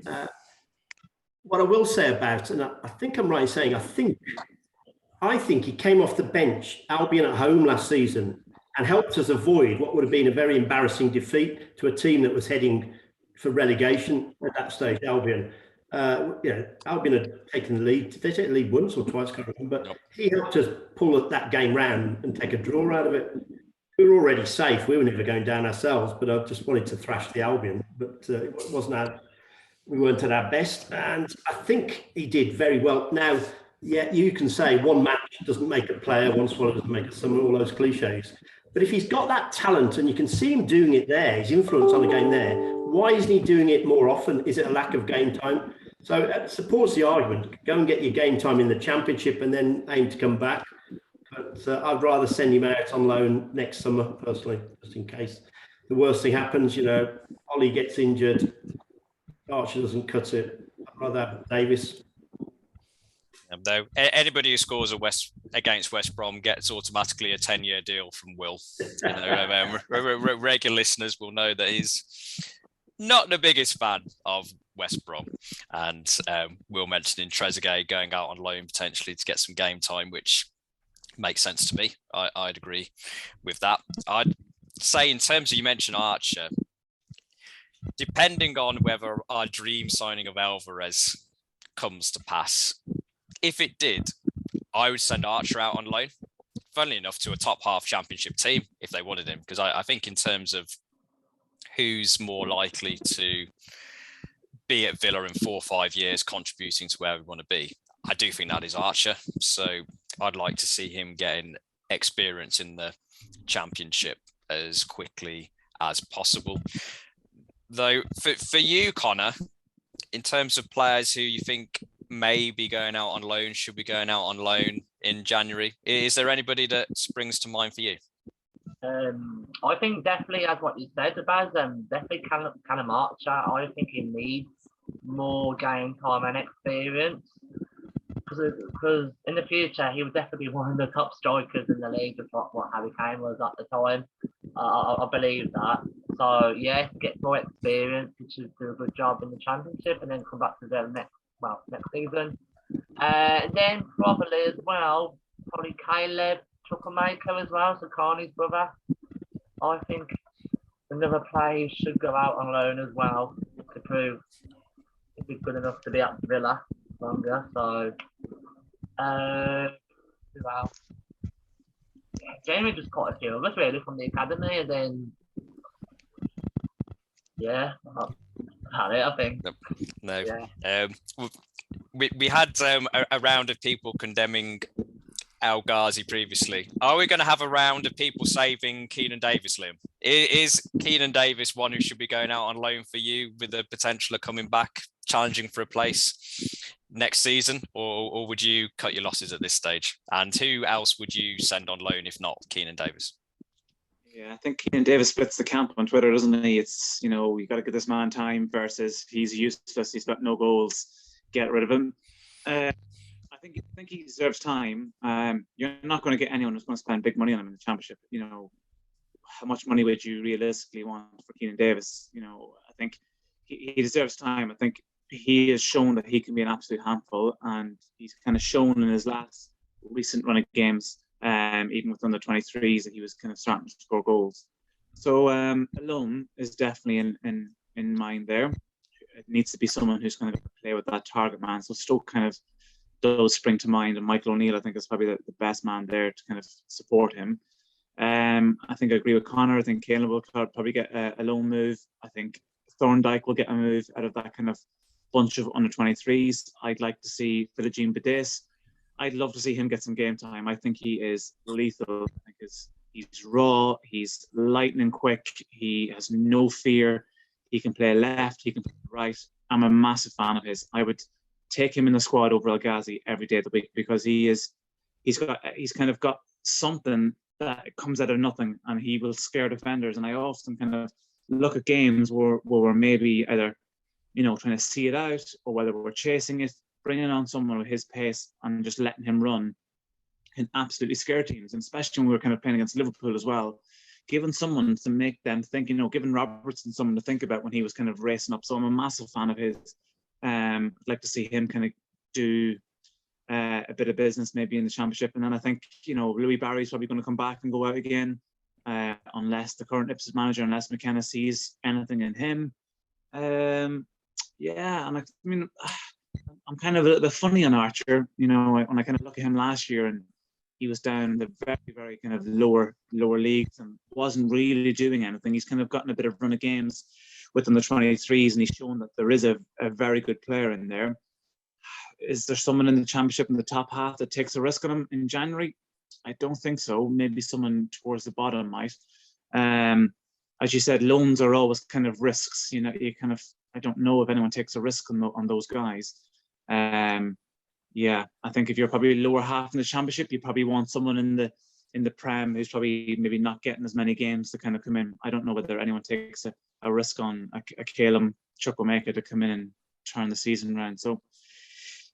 What I will say about, and I think I'm right in saying, I think he came off the bench, Albion at home last season, and helped us avoid what would have been a very embarrassing defeat to a team that was heading for relegation at that stage, Albion. Albion had taken the lead. Did they take the lead once or twice? Can't remember. But he helped us pull that game round and take a draw out of it. We were already safe. We were never going down ourselves, but I just wanted to thrash the Albion. But it wasn't we weren't at our best. And I think he did very well. Now, yeah, you can say one match doesn't make a player, one swallow doesn't make a summer, all those cliches. But if he's got that talent and you can see him doing it there, his influence on the game there, why isn't he doing it more often? Is it a lack of game time? So it supports the argument. Go and get your game time in the Championship and then aim to come back. But I'd rather send him out on loan next summer, personally, just in case the worst thing happens. Ollie gets injured, Archer doesn't cut it. I'd rather have Davis. Though anybody who scores against West Brom gets automatically a 10-year deal from Will. Regular listeners will know that he's not the biggest fan of West Brom, and Will mentioning Trezeguet going out on loan potentially to get some game time, which makes sense to me. I'd agree with that. I'd say in terms of, you mentioned Archer, depending on whether our dream signing of Alvarez comes to pass, if it did, I would send Archer out on loan, funnily enough, to a top half championship team if they wanted him, because I think in terms of who's more likely to be at Villa in 4 or 5 years contributing to where we want to be, I do think that is Archer. So I'd like to see him getting experience in the championship as quickly as possible. Though for you, Connor, in terms of players who you think may be going out on loan, should be going out on loan in January, is there anybody that springs to mind for you? I think definitely, as what you said, Baz, definitely Callum Archer. I think he needs more game time and experience, because in the future he will definitely be one of the top strikers in the league, just what Harry Kane was at the time. I believe that. So yeah, get more experience, which should do a good job in the championship, and then come back to the next season. Then probably as well, probably Caleb Chukwuemeka as well, so Carney's brother. I think another player should go out on loan as well to prove if he's good enough to be at Villa longer. So, well, Jamie just quite a few of us really from the academy, and then yeah, that's it, I think. No. Yeah. We had a round of people condemning El Ghazi previously. Are we going to have a round of people saving Keenan Davis, Liam? Is Keenan Davis one who should be going out on loan for you with the potential of coming back, challenging for a place next season? Or would you cut your losses at this stage? And who else would you send on loan if not Keenan Davis? Yeah, I think Keenan Davis splits the camp on Twitter, doesn't he? It's, you know, you got to give this man time versus he's useless, he's got no goals, get rid of him. I think he deserves time. You're not going to get anyone who's going to spend big money on him in the championship. You know, how much money would you realistically want for Keenan Davis? You know, I think he deserves time. I think he has shown that he can be an absolute handful, and he's kind of shown in his last recent run of games, even with under 23s, that he was kind of starting to score goals. So a loan is definitely in mind there. It needs to be someone who's going to play with that target man. So Stoke kind of does spring to mind, and Michael O'Neill, I think, is probably the best man there to kind of support him. I think I agree with Connor. I think Caleb will probably get a loan move. I think Thorndike will get a move out of that kind of bunch of under 23s. I'd like to see Philogene Badis. I'd love to see him get some game time. I think he is lethal. I think he's raw. He's lightning quick. He has no fear. He can play left. He can play right. I'm a massive fan of his. I would take him in the squad over El Ghazi every day of the week, because he's kind of got something that comes out of nothing, and he will scare defenders. And I often kind of look at games where we're maybe either, you know, trying to see it out, or whether we're chasing it, bringing on someone with his pace and just letting him run can absolutely scare teams. And especially when we were kind of playing against Liverpool as well, giving someone to make them think, you know, giving Robertson someone to think about when he was kind of racing up. So I'm a massive fan of his. I'd like to see him kind of do a bit of business maybe in the championship. And then I think, you know, Louis Barry's probably going to come back and go out again, unless the current Ipswich manager, unless McKenna sees anything in him. Yeah, and I mean, I'm kind of a little bit funny on Archer. You know, when I kind of look at him last year, and he was down in the very, very kind of lower leagues and wasn't really doing anything. He's kind of gotten a bit of run of games within the 23s, and he's shown that there is a very good player in there. Is there someone in the championship in the top half that takes a risk on him in January? I don't think so. Maybe someone towards the bottom might. As you said, loans are always kind of risks. You know, I don't know if anyone takes a risk on those guys. Yeah, I think if you're probably lower half in the championship, you probably want someone in the Prem who's probably maybe not getting as many games to kind of come in. I don't know whether anyone takes a risk on a Caleb Chukwuemeka to come in and turn the season around. So,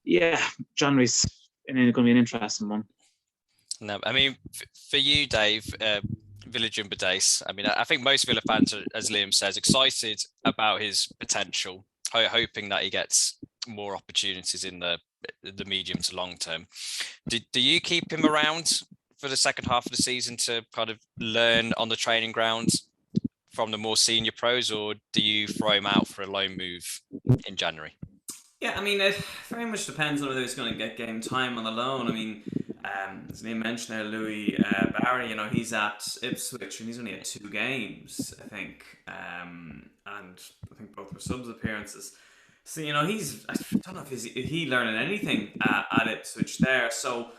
yeah, January's going to be an interesting one. No, I mean, for you, Dave, Villa Jumbo Days. I mean, I think most Villa fans are, as Liam says, excited about his potential, hoping that he gets more opportunities in the medium to long term. Do you keep him around for the second half of the season to kind of learn on the training grounds from the more senior pros, or do you throw him out for a loan move in January? Yeah, I mean, it very much depends on whether he's going to get game time on the loan. I mean, as Liam mentioned there, Louis Barry, you know, he's at Ipswich and he's only had 2 games, I think, and I think both were subs appearances. So, you know, I don't know if he learning anything at Ipswich there. So,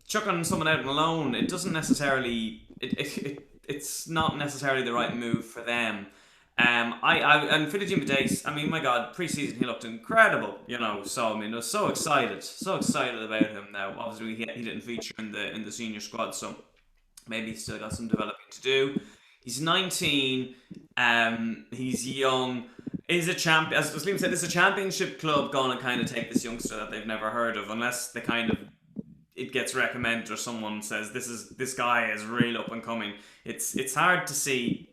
chucking someone out on loan, it doesn't necessarily, it's not necessarily the right move for them. And for the Jimmy Dace, I mean, my God, preseason he looked incredible, you know. So I mean, I was so excited about him. Now, obviously, he didn't feature in the senior squad, so maybe he's still got some developing to do. He's 19. He's young. Is a champ. As Liam said, it's a championship club going to kind of take this youngster that they've never heard of, unless they kind of it gets recommended or someone says this guy is real up and coming. It's hard to see.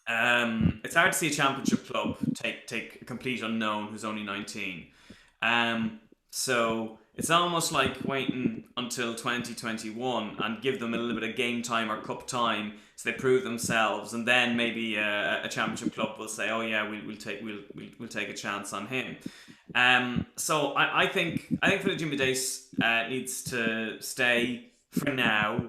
It's hard to see a championship club take a complete unknown who's only 19. So it's almost like waiting until 2021 and give them a little bit of game time or cup time so they prove themselves, and then maybe a championship club will say, oh yeah, we'll take a chance on him. So I think for the Jimmy Dace needs to stay for now,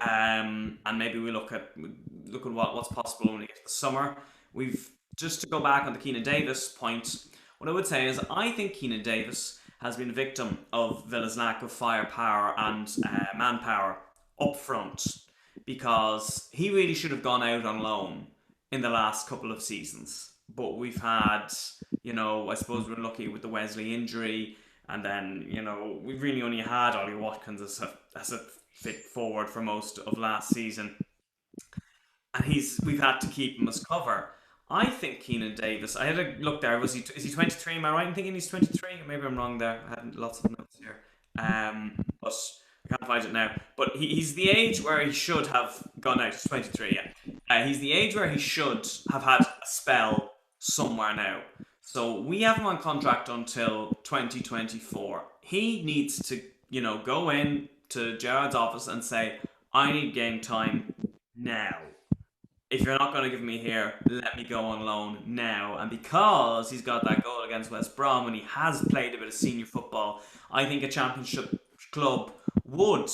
and maybe we look at what's possible when we get to the summer. We've just to go back on the Keenan Davis point. What I would say is I think Keenan Davis has been a victim of Villa's lack of firepower and manpower up front, because he really should have gone out on loan in the last couple of seasons. But we've had, you know, I suppose we're lucky with the Wesley injury, and then, you know, we really only had Ollie Watkins as a fit forward for most of last season, and we've had to keep him as cover. I think Keenan Davis, I had a look there, is he 23? Am I right in thinking he's 23? Maybe I'm wrong there. I had lots of notes here. But I can't find it now. But he's the age where he should have gone out. He's 23, yeah. He's the age where he should have had a spell somewhere now. So we have him on contract until 2024. He needs to, you know, go in to Gerard's office and say, I need game time now. If you're not going to give me here, let me go on loan now. And because he's got that goal against West Brom and he has played a bit of senior football, I think a championship club would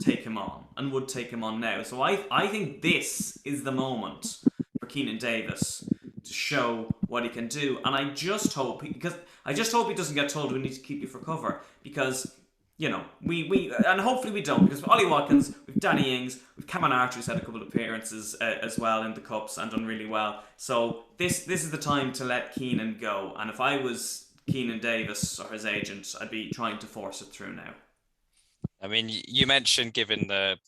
take him on and would take him on now. So I think this is the moment for Keenan Davis to show what he can do. And I just hope he doesn't get told we need to keep you for cover, because, you know, we and hopefully we don't, because with Ollie Watkins, with Danny Ings, with Cameron Archer, who's had a couple of appearances as well in the Cups and done really well. So this is the time to let Keenan go. And if I was Keenan Davis or his agent, I'd be trying to force it through now. I mean, you mentioned giving the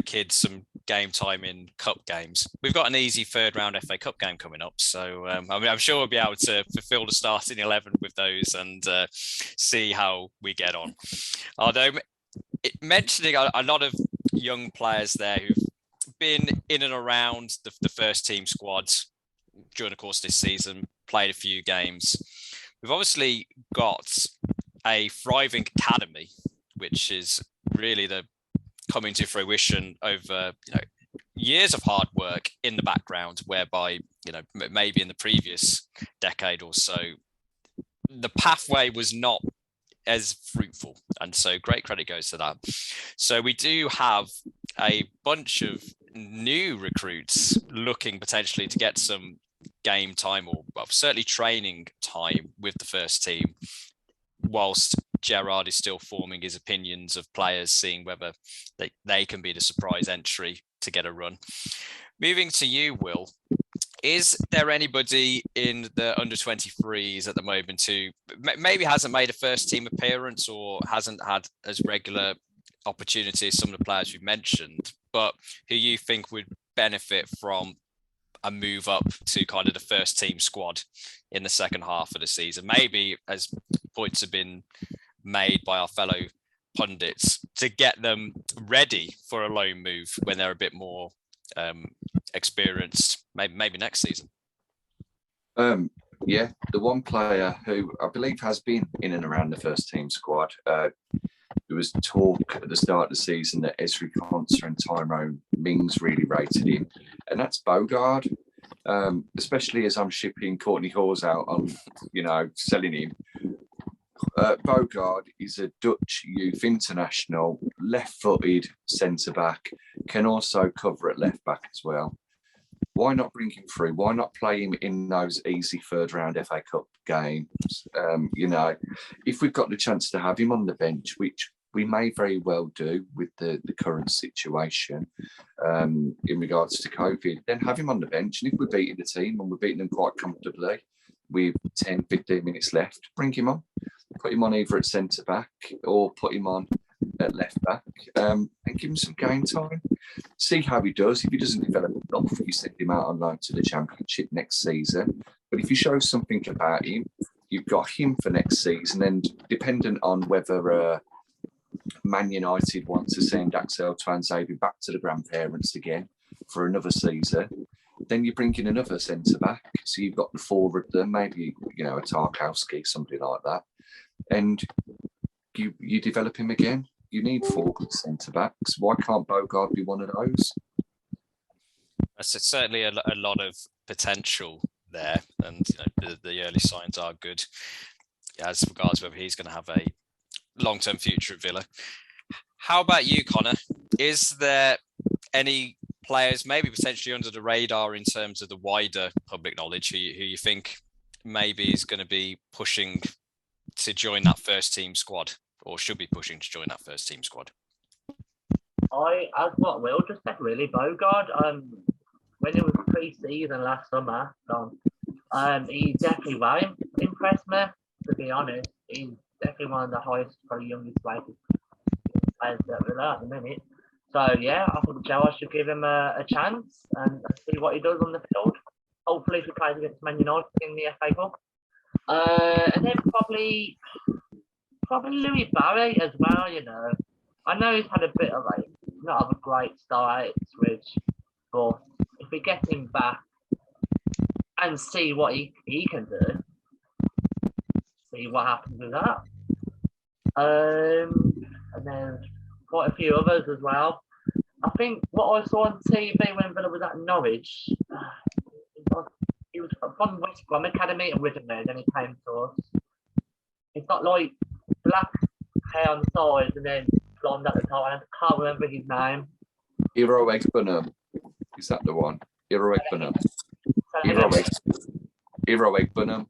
kids some game time in cup games. We've got an easy third round FA Cup game coming up, so I mean, I'm sure we'll be able to fulfil the starting 11 with those and see how we get on. Although mentioning a lot of young players there who've been in and around the first team squads during the course of this season, played a few games. We've obviously got a thriving academy, which is really coming to fruition over, you know, years of hard work in the background, whereby, you know, maybe in the previous decade or so, the pathway was not as fruitful. And so great credit goes to that. So we do have a bunch of new recruits looking potentially to get some game time, or well, certainly training time with the first team, whilst Gerard is still forming his opinions of players, seeing whether they can be the surprise entry to get a run. Moving to you, Will, is there anybody in the under-23s at the moment who maybe hasn't made a first team appearance or hasn't had as regular opportunities as some of the players you've mentioned, but who you think would benefit from a move up to kind of the first team squad in the second half of the season? Maybe, as points have been made by our fellow pundits, to get them ready for a loan move when they're a bit more experience, maybe next season? Yeah, the one player who I believe has been in and around the first team squad. There was talk at the start of the season that Esri Konsa and Tyrone Mings really rated him, and that's Bogard. Especially as I'm shipping Courtney Hawes out on, selling him. Bogard is a Dutch youth international, left-footed centre-back, can also cover at left-back as well. Why not bring him through? Why not play him in those easy third-round FA Cup games? If we've got the chance to have him on the bench, which we may very well do with the current situation in regards to COVID, then have him on the bench. And if we're beating the team and we're beating them quite comfortably with 10, 15 minutes left, bring him on. Put him on either at centre-back or put him on at left-back and give him some game time. See how he does. If he doesn't develop enough, you send him out on loan to the Championship next season. But if you show something about him, you've got him for next season. And dependent on whether Man United want to send Axel Tuanzebe back to the grandparents again for another season, then you bring in another centre-back. So you've got the four of them, maybe, a Tarkowski, somebody like that. And you develop him again. You need four good centre-backs. Why can't Bogard be one of those? That's certainly a lot of potential there. And the early signs are good as regards whether he's going to have a long-term future at Villa. How about you, Connor? Is there any players maybe potentially under the radar in terms of the wider public knowledge who you think maybe is going to be pushing to join that first team squad, or should be pushing to join that first team squad? As what Will just said, really, Bogard. When it was pre-season last summer, he definitely well impressed me. To be honest, he's definitely one of the highest, probably youngest players that we're at the minute. So yeah, I think Joe should give him a chance and see what he does on the field. Hopefully, if he plays against Man United in the FA Cup. And then probably Louis Barry as well. I know he's had a bit of not of a great start at Ipswich, but if we get him back and see what he can do, see what happens with that. And then quite a few others as well. I think what I saw on TV when Villa was at Norwich, he was from West Brom Academy and Riddenmead, and he came to us. He's got black hair on the sides and then blonde at the top. I can't remember his name. Hero Eggbunham. Is that the one? Hero Eggbunham. Hero Eggbunham.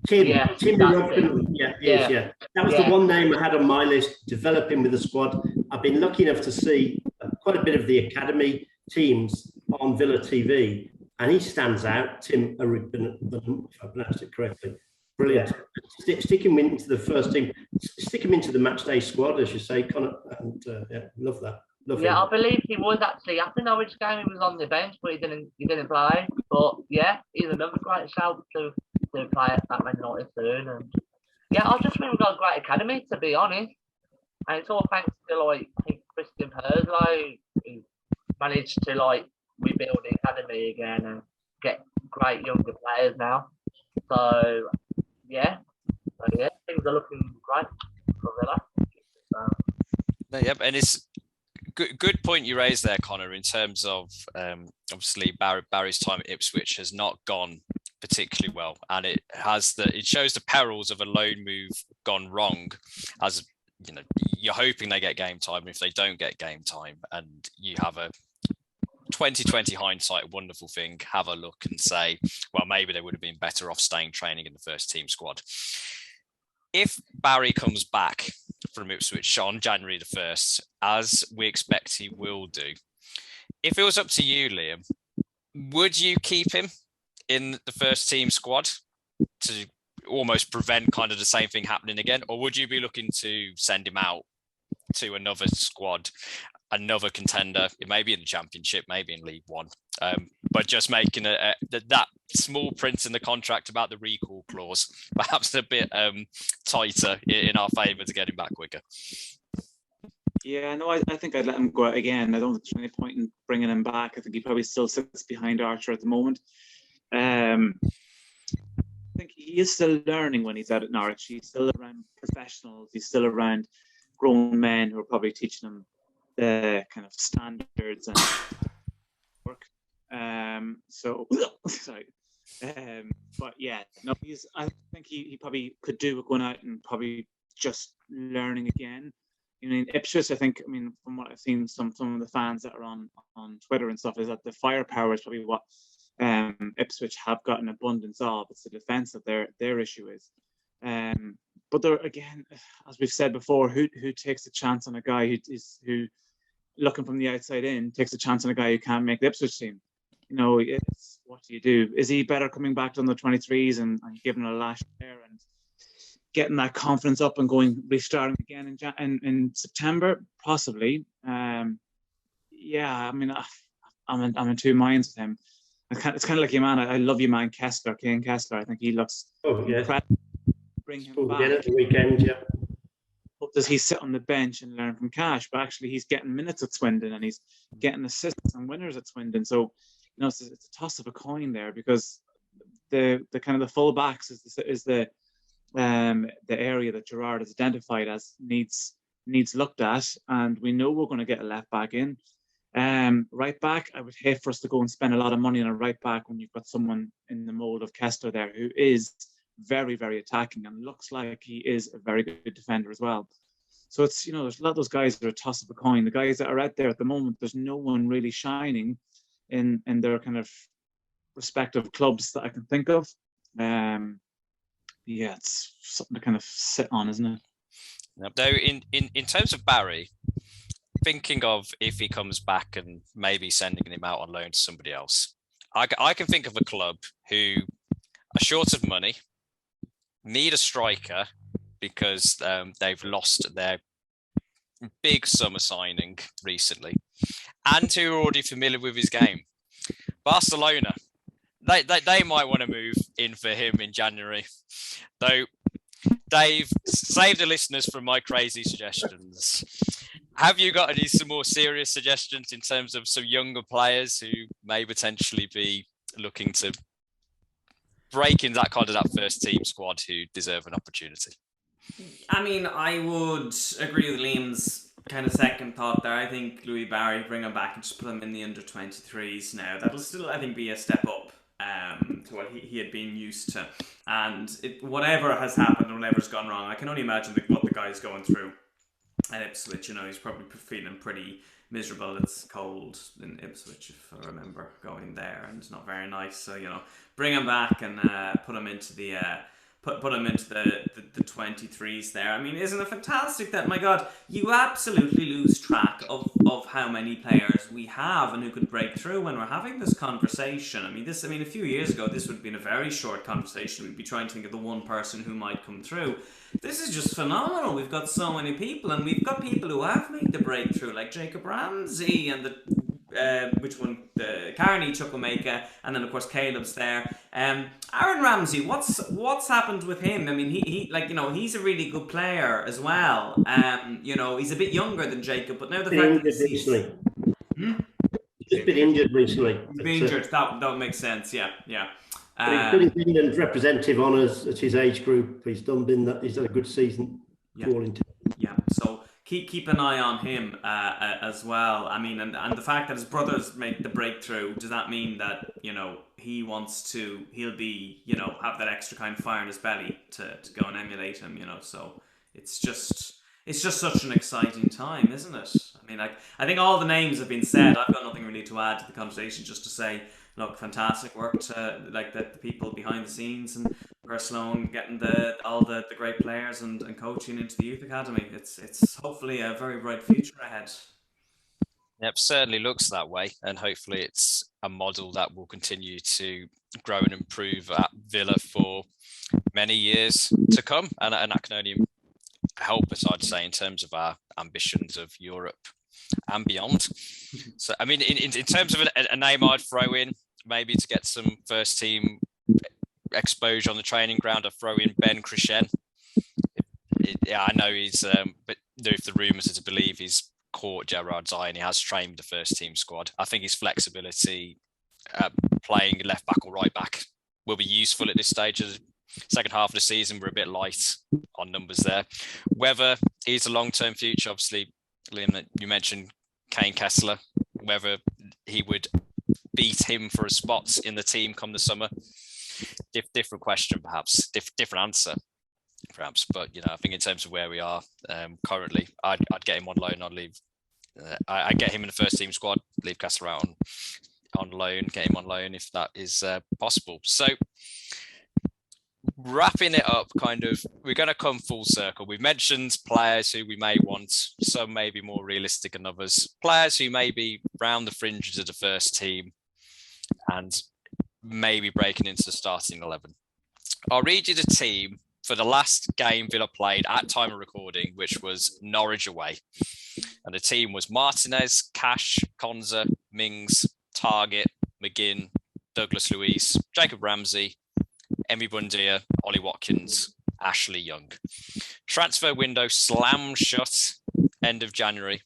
Tim Yeah, Robinson. Yeah. That was the one name I had on my list, developing with the squad. I've been lucky enough to see quite a bit of the academy teams on Villa TV, and he stands out, Tim Robinson, if I pronounced it correctly. Brilliant. Yeah. Stick him into the first team. Stick him into the match day squad, as you say, Connor. And love that. Love him. I believe he was actually at the Norwich game. He was on the bench, but he didn't play. But yeah, he's another great shout to play at Man United soon. And yeah, I just think we've got a great academy, to be honest. And it's all thanks to I think Christian Herzog, who managed to rebuild the academy again and get great younger players now. So yeah, things are looking great for Villa. Yep, and it's good point you raised there, Connor, in terms of obviously Barry's time at Ipswich has not gone particularly well, and it shows the perils of a loan move gone wrong. As you're hoping they get game time, and if they don't get game time, and you have a 2020 hindsight, a wonderful thing, have a look and say, well, maybe they would have been better off staying training in the first team squad. If Barry comes back from Ipswich on January the 1st, as we expect he will do, if it was up to you, Liam, would you keep him in the first team squad to almost prevent kind of the same thing happening again? Or would you be looking to send him out to another squad, another contender, maybe in the Championship, maybe in League One, but just making that small print in the contract about the recall clause perhaps a bit tighter in our favour to get him back quicker? Yeah, no, I think I'd let him go out again. I don't think there's any point in bringing him back. I think he probably still sits behind Archer at the moment. I think he is still learning when he's out at Norwich. He's still around professionals. He's still around grown men who are probably teaching him the kind of standards and work. So, sorry. But yeah, no, I think he probably could do with going out and probably just learning again. In Ipswich, I think, from what I've seen, some of the fans that are on Twitter and stuff, is that the firepower is probably what Ipswich have got an abundance of. It's the defence that their issue is. But there again, as we've said before, who takes a chance on a guy who looking from the outside in takes a chance on a guy who can't make the Ipswich team? It's what do you do? Is he better coming back to the 23s and giving it a lash there and getting that confidence up and restarting again in September? Possibly. I'm in two minds with him. It's kind of like your man. I love your man Kessler, Kane Kessler. I think he looks incredible. Bring him back. At the weekend, yeah. But does he sit on the bench and learn from Cash? But actually, he's getting minutes at Swindon and he's getting assists and winners at Swindon. So it's a toss of a coin there, because the kind of the full backs is the area that Gerrard has identified as needs looked at, and we know we're going to get a left back in. Right back, I would hate for us to go and spend a lot of money on a right back when you've got someone in the mold of Kessler there who is very, very attacking and looks like he is a very good defender as well. So it's, there's a lot of those guys that are a toss of a coin. The guys that are out there at the moment, there's no one really shining in their kind of respective clubs that I can think of. It's something to kind of sit on, isn't it? Though in terms of Barry, thinking of if he comes back and maybe sending him out on loan to somebody else, I can think of a club who are short of money, need a striker because they've lost their big summer signing recently, and who are already familiar with his game. Barcelona. They might want to move in for him in January. Though, Dave, save the listeners from my crazy suggestions. Have you got some more serious suggestions in terms of some younger players who may potentially be looking to break in that first team squad who deserve an opportunity? I would agree with Liam's kind of second thought there. I think Louis Barry, bring him back and just put him in the under 23s now. That'll still, I think, be a step up to what he had been used to. And whatever has happened or whatever's gone wrong, I can only imagine what the guy's going through at Ipswich. He's probably feeling pretty miserable. It's cold in Ipswich, if I remember going there, and it's not very nice. So bring him back and put him into the put him into the 23s there. Isn't it fantastic that, my God, you absolutely lose track of how many players we have and who could break through when we're having this conversation. A few years ago, this would have been a very short conversation. We'd be trying to think of the one person who might come through. This is just phenomenal. We've got so many people, and we've got people who have made the breakthrough, like Jacob Ramsey and the Carney Chukwuemeka, and then of course Caleb's there. Aaron Ramsey, what's happened with him? He's a really good player as well. He's a bit younger than Jacob, but now the fact that he's just been injured recently. Injured, that makes sense. Yeah. He's put his England representative honours at his age group. He's had a good season. Yeah. So keep an eye on him as well. And the fact that his brothers make the breakthrough, does that mean that he'll be have that extra kind of fire in his belly to go and emulate him? So it's just such an exciting time, isn't it? I think all the names have been said. I've got nothing really to add to the conversation, just to say, look, fantastic work to the people behind the scenes and Sloan getting all the great players and coaching into the youth academy. It's hopefully a very bright future ahead. Yep, certainly looks that way, and hopefully it's a model that will continue to grow and improve at Villa for many years to come, and that can only help us, I'd say, in terms of our ambitions of Europe and beyond. So, in terms of a name I'd throw in, maybe to get some first team exposure on the training ground, I'd throw in Ben Crishen. I know he's, but if the rumours are to believe, he's caught Gerrard's eye and he has trained the first team squad. I think his flexibility playing left back or right back will be useful at this stage of the second half of the season. We're a bit light on numbers there. Whether he's a long-term future, obviously, Liam, you mentioned Kane Kessler, whether he would beat him for a spot in the team come the summer. Different question, perhaps. Different answer, perhaps. But, I think in terms of where we are currently, I'd get him on loan. I'd leave. I'd get him in the first team squad, leave Kessler out on loan, get him on loan if that is possible. So wrapping it up, we're going to come full circle. We've mentioned players who we may want, some may be more realistic than others, players who may be round the fringes of the first team and maybe breaking into the starting 11. I'll read you the team for the last game Villa played at time of recording, which was Norwich away. And the team was Martinez, Cash, Konza, Mings, Target, McGinn, Douglas Luiz, Jacob Ramsey, Emi Bundia, Ollie Watkins, Ashley Young. Transfer window slammed shut end of January.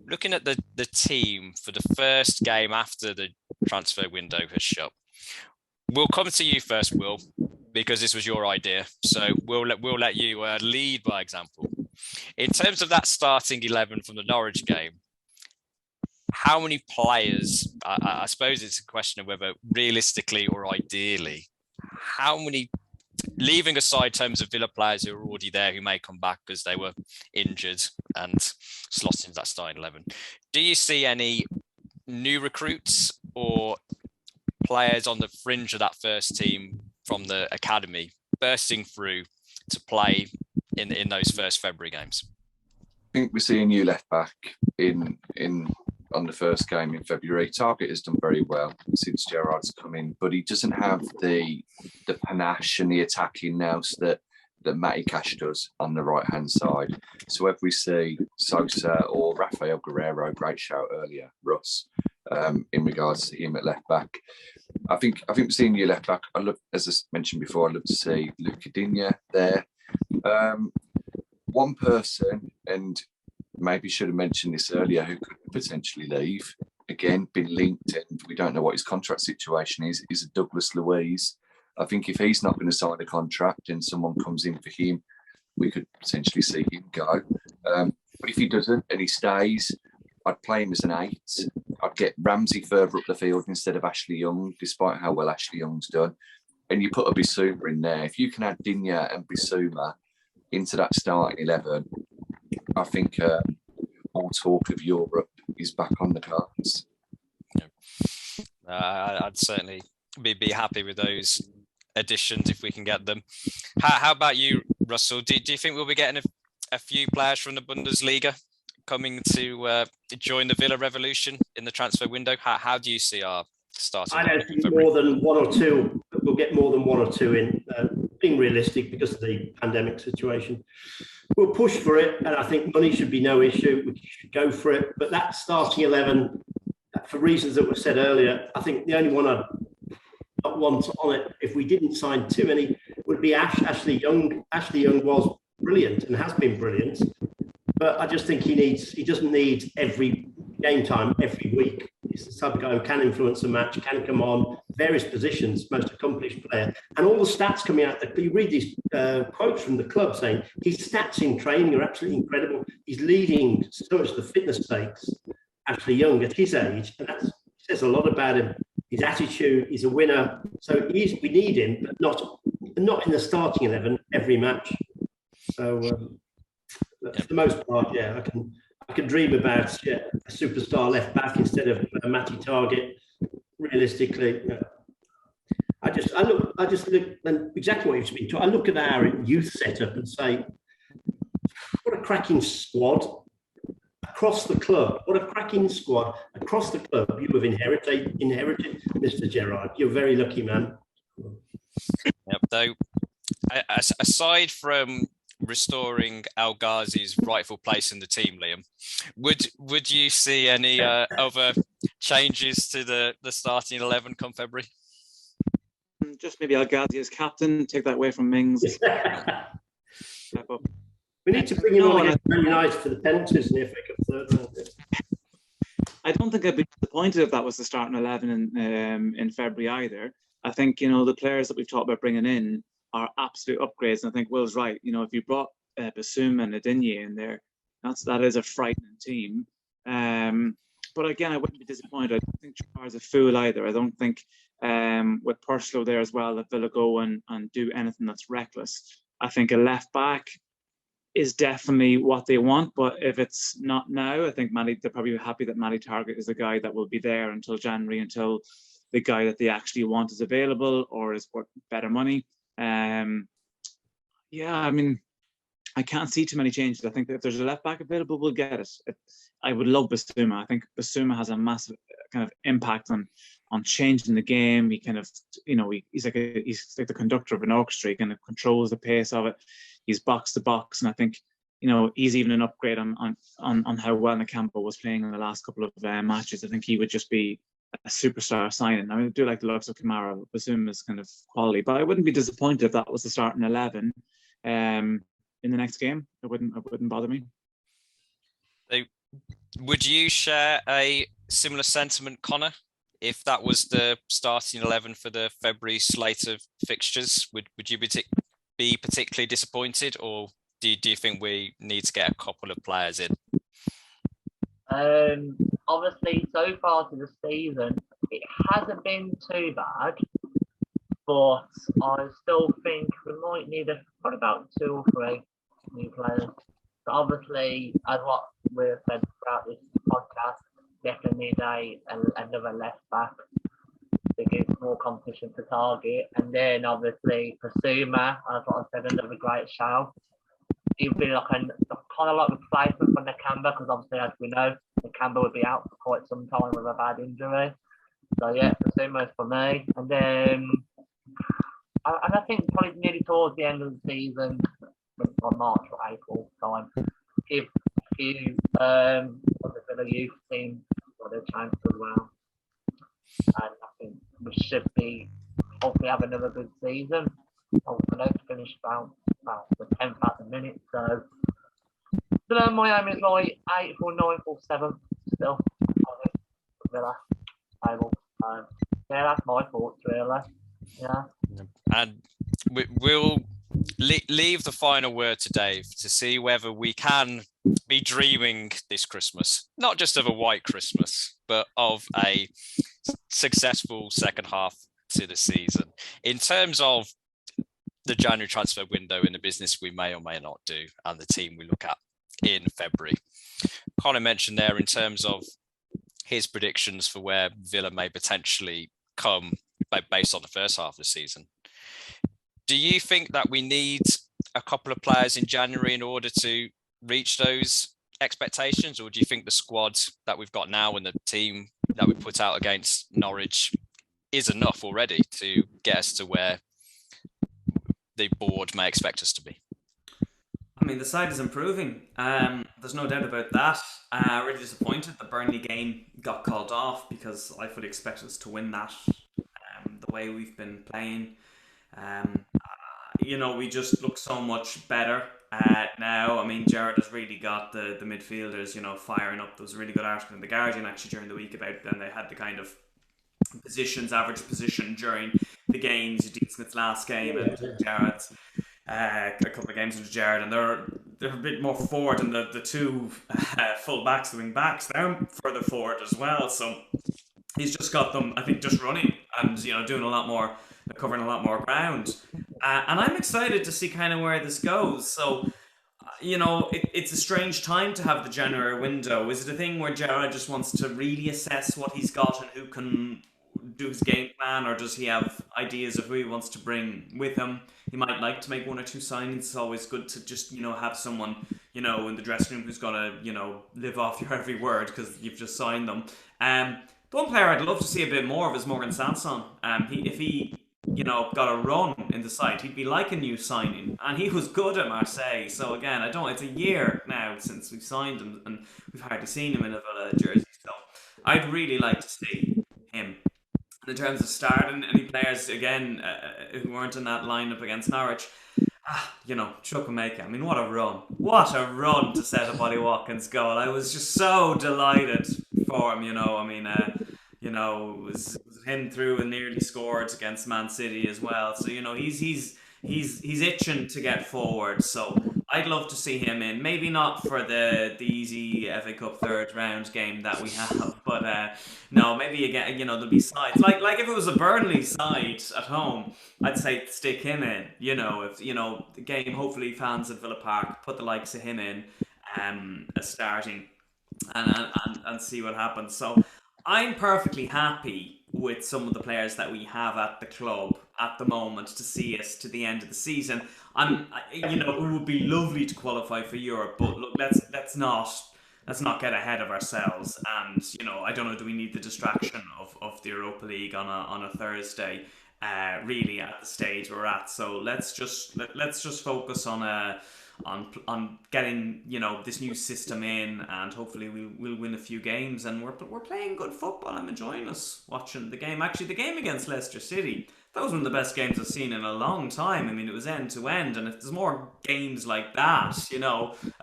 Looking at the team for the first game after the transfer window has shut. We'll come to you first, Will, because this was your idea. So we'll let you lead by example. In terms of that starting 11 from the Norwich game, how many players, I suppose it's a question of whether realistically or ideally, how many, leaving aside terms of Villa players who are already there who may come back because they were injured and slotted into that starting 11, do you see any new recruits or players on the fringe of that first team from the academy bursting through to play in those first February games? I think we're seeing you left back in on the first game in February. Target has done very well since Gerrard's come in, but he doesn't have the panache and the attacking nous that Matty Cash does on the right hand side. So if we see Sosa or Rafael Guerrero, great shout earlier, Russ, in regards to him at left back, I think we're seeing you left back. I love, as I mentioned before, I love to see Luca Digne there. One person, and maybe should have mentioned this earlier, who could potentially leave, again, been linked, and we don't know what his contract situation is a Douglas Luiz. I think if he's not going to sign a contract and someone comes in for him, we could potentially see him go. But if he doesn't and he stays, I'd play him as an 8. I'd get Ramsey further up the field instead of Ashley Young, despite how well Ashley Young's done. And you put a Bissouma in there. If you can add Digne and Bissouma into that starting 11, I think all talk of Europe is back on the cards. I'd certainly be happy with those additions if we can get them. How about you, Russell? Do you think we'll be getting a few players from the Bundesliga coming to join the Villa revolution in the transfer window? How do you see our starting? I don't think more than one or two. We'll get more than one or two in. Being realistic because of the pandemic situation, we'll push for it, and I think money should be no issue. We should go for it. But that starting 11, for reasons that were said earlier, I think the only one I'd not want on it, if we didn't sign too many, would be Ashley Young. Ashley Young was brilliant and has been brilliant, but I just think he doesn't need every game time every week. He's the type of guy who can influence a match, can come on various positions, most accomplished player. And all the stats coming out, you read these quotes from the club saying his stats in training are absolutely incredible. He's leading so much of the fitness stakes, Ashley Young, at his age, and that says a lot about him. His attitude, he's a winner. So we need him, but not in the starting 11 every match. So for the most part, yeah, I can dream about a superstar left back instead of a Matty Target. Realistically, I just look, and exactly what you've been talking. I look at our youth setup and say, what a cracking squad across the club. What a cracking squad across the club you have inherited, Mr. Gerrard. You're a very lucky man. Yep. Though, aside from restoring El Ghazi's rightful place in the team, Liam, would you see any other changes to the starting 11 come February? Just maybe El Ghazi as captain, take that away from Mings. We need to bring him on against Man United for the penalties in the FA Cup third round. I don't think I'd be disappointed if that was the starting 11 in February either. I think, the players that we've talked about bringing in are absolute upgrades. And I think Will's right. If you brought Basuma and Adinye in there, that is a frightening team. But again, I wouldn't be disappointed. I don't think Gerrard's a fool either. I don't think with Purslow there as well that Villa go and do anything that's reckless. I think a left back is definitely what they want, but if it's not now, I think they're probably happy that Matty Targett is the guy that will be there until January, until the guy that they actually want is available or is worth better money. I can't see too many changes. I think that if there's a left back available, we'll get it. I would love Basuma. I think Basuma has a massive kind of impact on changing the game. He kind of, he's like the conductor of an orchestra. He kind of controls the pace of it. He's box to box, and I think he's even an upgrade on how well Nakambo was playing in the last couple of matches. I think he would just be a superstar signing. I do like the looks of Kamara. Basuma's kind of quality, but I wouldn't be disappointed if that was the starting 11 in the next game. It wouldn't bother me. Would you share a similar sentiment, Connor? If that was the starting 11 for the February slate of fixtures, would you be particularly disappointed, or do you think we need to get a couple of players in? Obviously, so far to the season, it hasn't been too bad, but I still think we might need probably about 2 or 3 new players. So obviously, as what we've said throughout this podcast, definitely need another left back to give more competition to Target. And then obviously Basuma, as what I said, another great shout. He'd be like kind of like replacement for Nakambo, because obviously, as we know, Nakambo would be out for quite some time with a bad injury. So yeah, Basuma is for me. And then I think probably nearly towards the end of the season, on March or April time, give the Villa youth team got a chance as well. And I think we should hopefully have another good season. Hopefully to finish about the 10th at the minute. So Miami's like 8th or 9th or 7th still. Villa table. Yeah, that's my thoughts really. Yeah. And we'll leave the final word to Dave to see whether we can be dreaming this Christmas, not just of a white Christmas, but of a successful second half to the season. In terms of the January transfer window in the business we may or may not do, and the team we look at in February, Connor mentioned there in terms of his predictions for where Villa may potentially come based on the first half of the season. Do you think that we need a couple of players in January in order to reach those expectations, or do you think the squad that we've got now and the team that we put out against Norwich is enough already to get us to where the board may expect us to be? I mean, the side is improving. There's no doubt about that. Really disappointed the Burnley game got called off, because I fully expected us to win that the way we've been playing. We just look so much better now. I mean, Gerrard has really got the midfielders, firing up. There was a really good article in The Guardian actually during the week about, and they had the kind of average position during the games. Dean Smith's last game and Gerrard's a couple of games into Gerrard, and they're a bit more forward, and the two full backs, the wing backs, they're further forward as well. So he's just got them, I think, just running and doing a lot more, covering a lot more ground. And I'm excited to see kind of where this goes. So, it's a strange time to have the January window. Is it a thing where Gerrard just wants to really assess what he's got and who can do his game plan, or does he have ideas of who he wants to bring with him? He might like to make 1 or 2 signings. It's always good to just, have someone, in the dressing room who's going to, live off your every word because you've just signed them. The one player I'd love to see a bit more of is Morgan Sanson. If he got a run in the side, he'd be like a new signing, and he was good at Marseille. So again, it's a year now since we've signed him, and we've hardly seen him in a Villa jersey. So I'd really like to see him. In terms of starting any players again who weren't in that lineup against Norwich, Chukwuemeka. I mean, what a run! What a run to set up Ollie Watkins' goal. I was just so delighted for him. It was him through and nearly scored against Man City as well. So he's itching to get forward. So I'd love to see him in. Maybe not for the easy FA Cup third round game that we have, but no, maybe again. There'll be sides like if it was a Burnley side at home, I'd say stick him in. If the game, hopefully fans at Villa Park put the likes of him in, as starting, and see what happens. So I'm perfectly happy with some of the players that we have at the club at the moment to see us to the end of the season. It would be lovely to qualify for Europe, but look, let's not get ahead of ourselves. And I don't know, do we need the distraction of the Europa League on a Thursday? Really, at the stage we're at, so let's just focus on getting this new system in, and hopefully we'll win a few games. And we're playing good football. I'm enjoying us watching the game. Actually, the game against Leicester City, that was one of the best games I've seen in a long time. I mean, it was end to end, and if there's more games like that,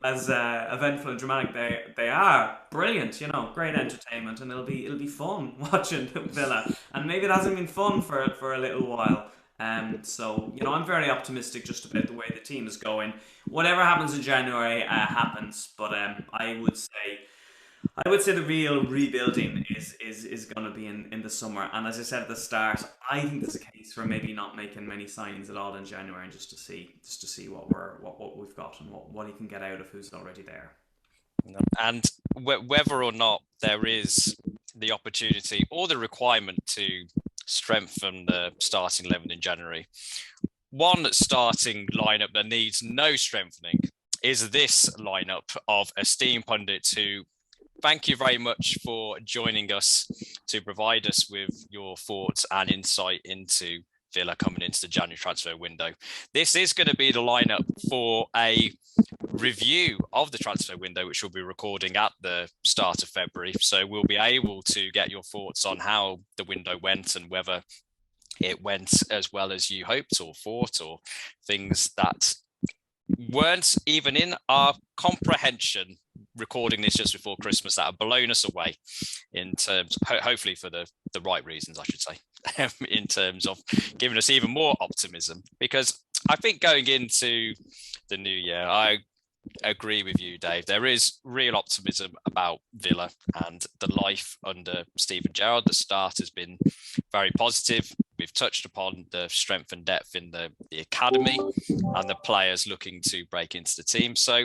as eventful and dramatic they are, brilliant. Great entertainment, and it'll be fun watching Villa. And maybe it hasn't been fun for a little while. So I'm very optimistic just about the way the team is going. Whatever happens in January happens, but I would say the real rebuilding is going to be in the summer. And as I said at the start, I think there's a case for maybe not making many signings at all in January, and just to see what we've got and what he can get out of who's already there. And whether or not there is the opportunity or the requirement to strengthen the starting 11 in January, one starting lineup that needs no strengthening is this lineup of esteemed pundits who thank you very much for joining us to provide us with your thoughts and insight into Villa coming into the January transfer window. This is going to be the lineup for a review of the transfer window, which we'll be recording at the start of February. So we'll be able to get your thoughts on how the window went and whether it went as well as you hoped or thought, or things that weren't even in our comprehension, recording this just before Christmas, that have blown us away in terms, hopefully for the right reasons, I should say, in terms of giving us even more optimism. Because I think going into the new year, I agree with you, Dave. There is real optimism about Villa and the life under Steven Gerrard. The start has been very positive. We've touched upon the strength and depth in the academy and the players looking to break into the team. So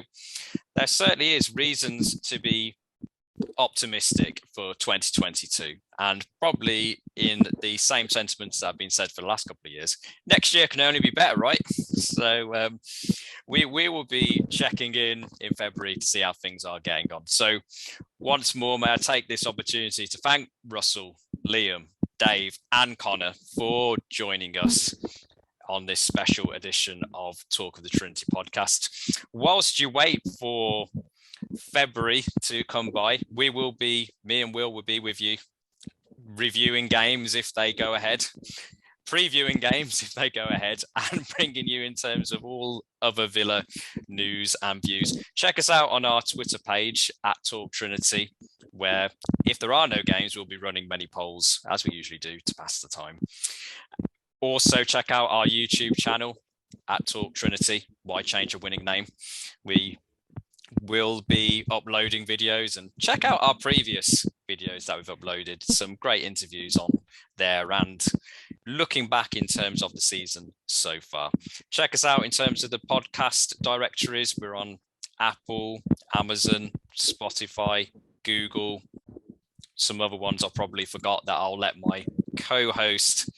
there certainly is reasons to be optimistic for 2022, and probably in the same sentiments that have been said for the last couple of years. Next year can only be better, right? So we will be checking in February to see how things are getting on. So once more, may I take this opportunity to thank Russell, Liam, Dave and Connor for joining us on this special edition of Talk of the Trinity podcast. Whilst you wait for February to come by, me and Will will be with you, reviewing games if they go ahead, previewing games if they go ahead, and bringing you in terms of all other Villa news and views. Check us out on our Twitter page at Talk Trinity, where if there are no games, we'll be running many polls, as we usually do, to pass the time. Also, check out our YouTube channel at Talk Trinity. Why change a winning name? We will be uploading videos, and check out our previous videos that we've uploaded. Some great interviews on there, and looking back in terms of the season so far. Check us out in terms of the podcast directories. We're on Apple, Amazon, Spotify, Google, some other ones I probably forgot that I'll let my co-host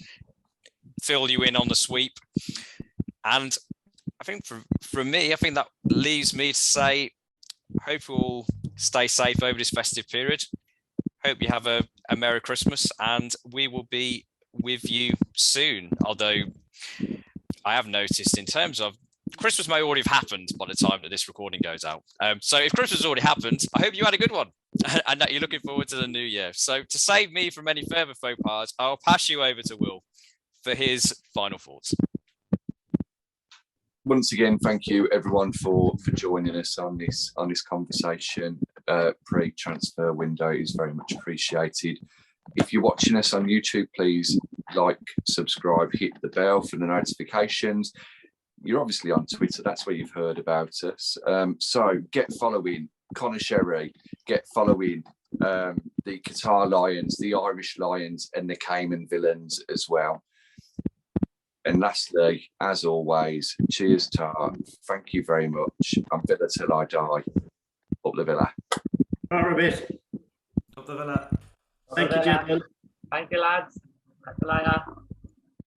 fill you in on the sweep. And I think for me, I think that leaves me to say, hope you all stay safe over this festive period. Hope you have a Merry Christmas, and we will be with you soon. Although I have noticed in terms of Christmas may already have happened by the time that this recording goes out. So if Christmas has already happened, I hope you had a good one and that you're looking forward to the new year. So to save me from any further faux pas, I'll pass you over to Will for his final thoughts. once again, thank you everyone for joining us on this conversation. Pre-transfer window is very much appreciated. If you're watching us on YouTube, please like, subscribe, hit the bell for the notifications. You're obviously on Twitter, that's where you've heard about us. So get following Connor Sherry, get following the Qatar Lions, the Irish Lions, and the Cayman Villans as well. And lastly, as always, cheers, Tar. Thank you very much. I'm Villa till I die. Up the Villa. Up Up the Villa. Thank you, gentlemen. Thank you, lads. Catch you later.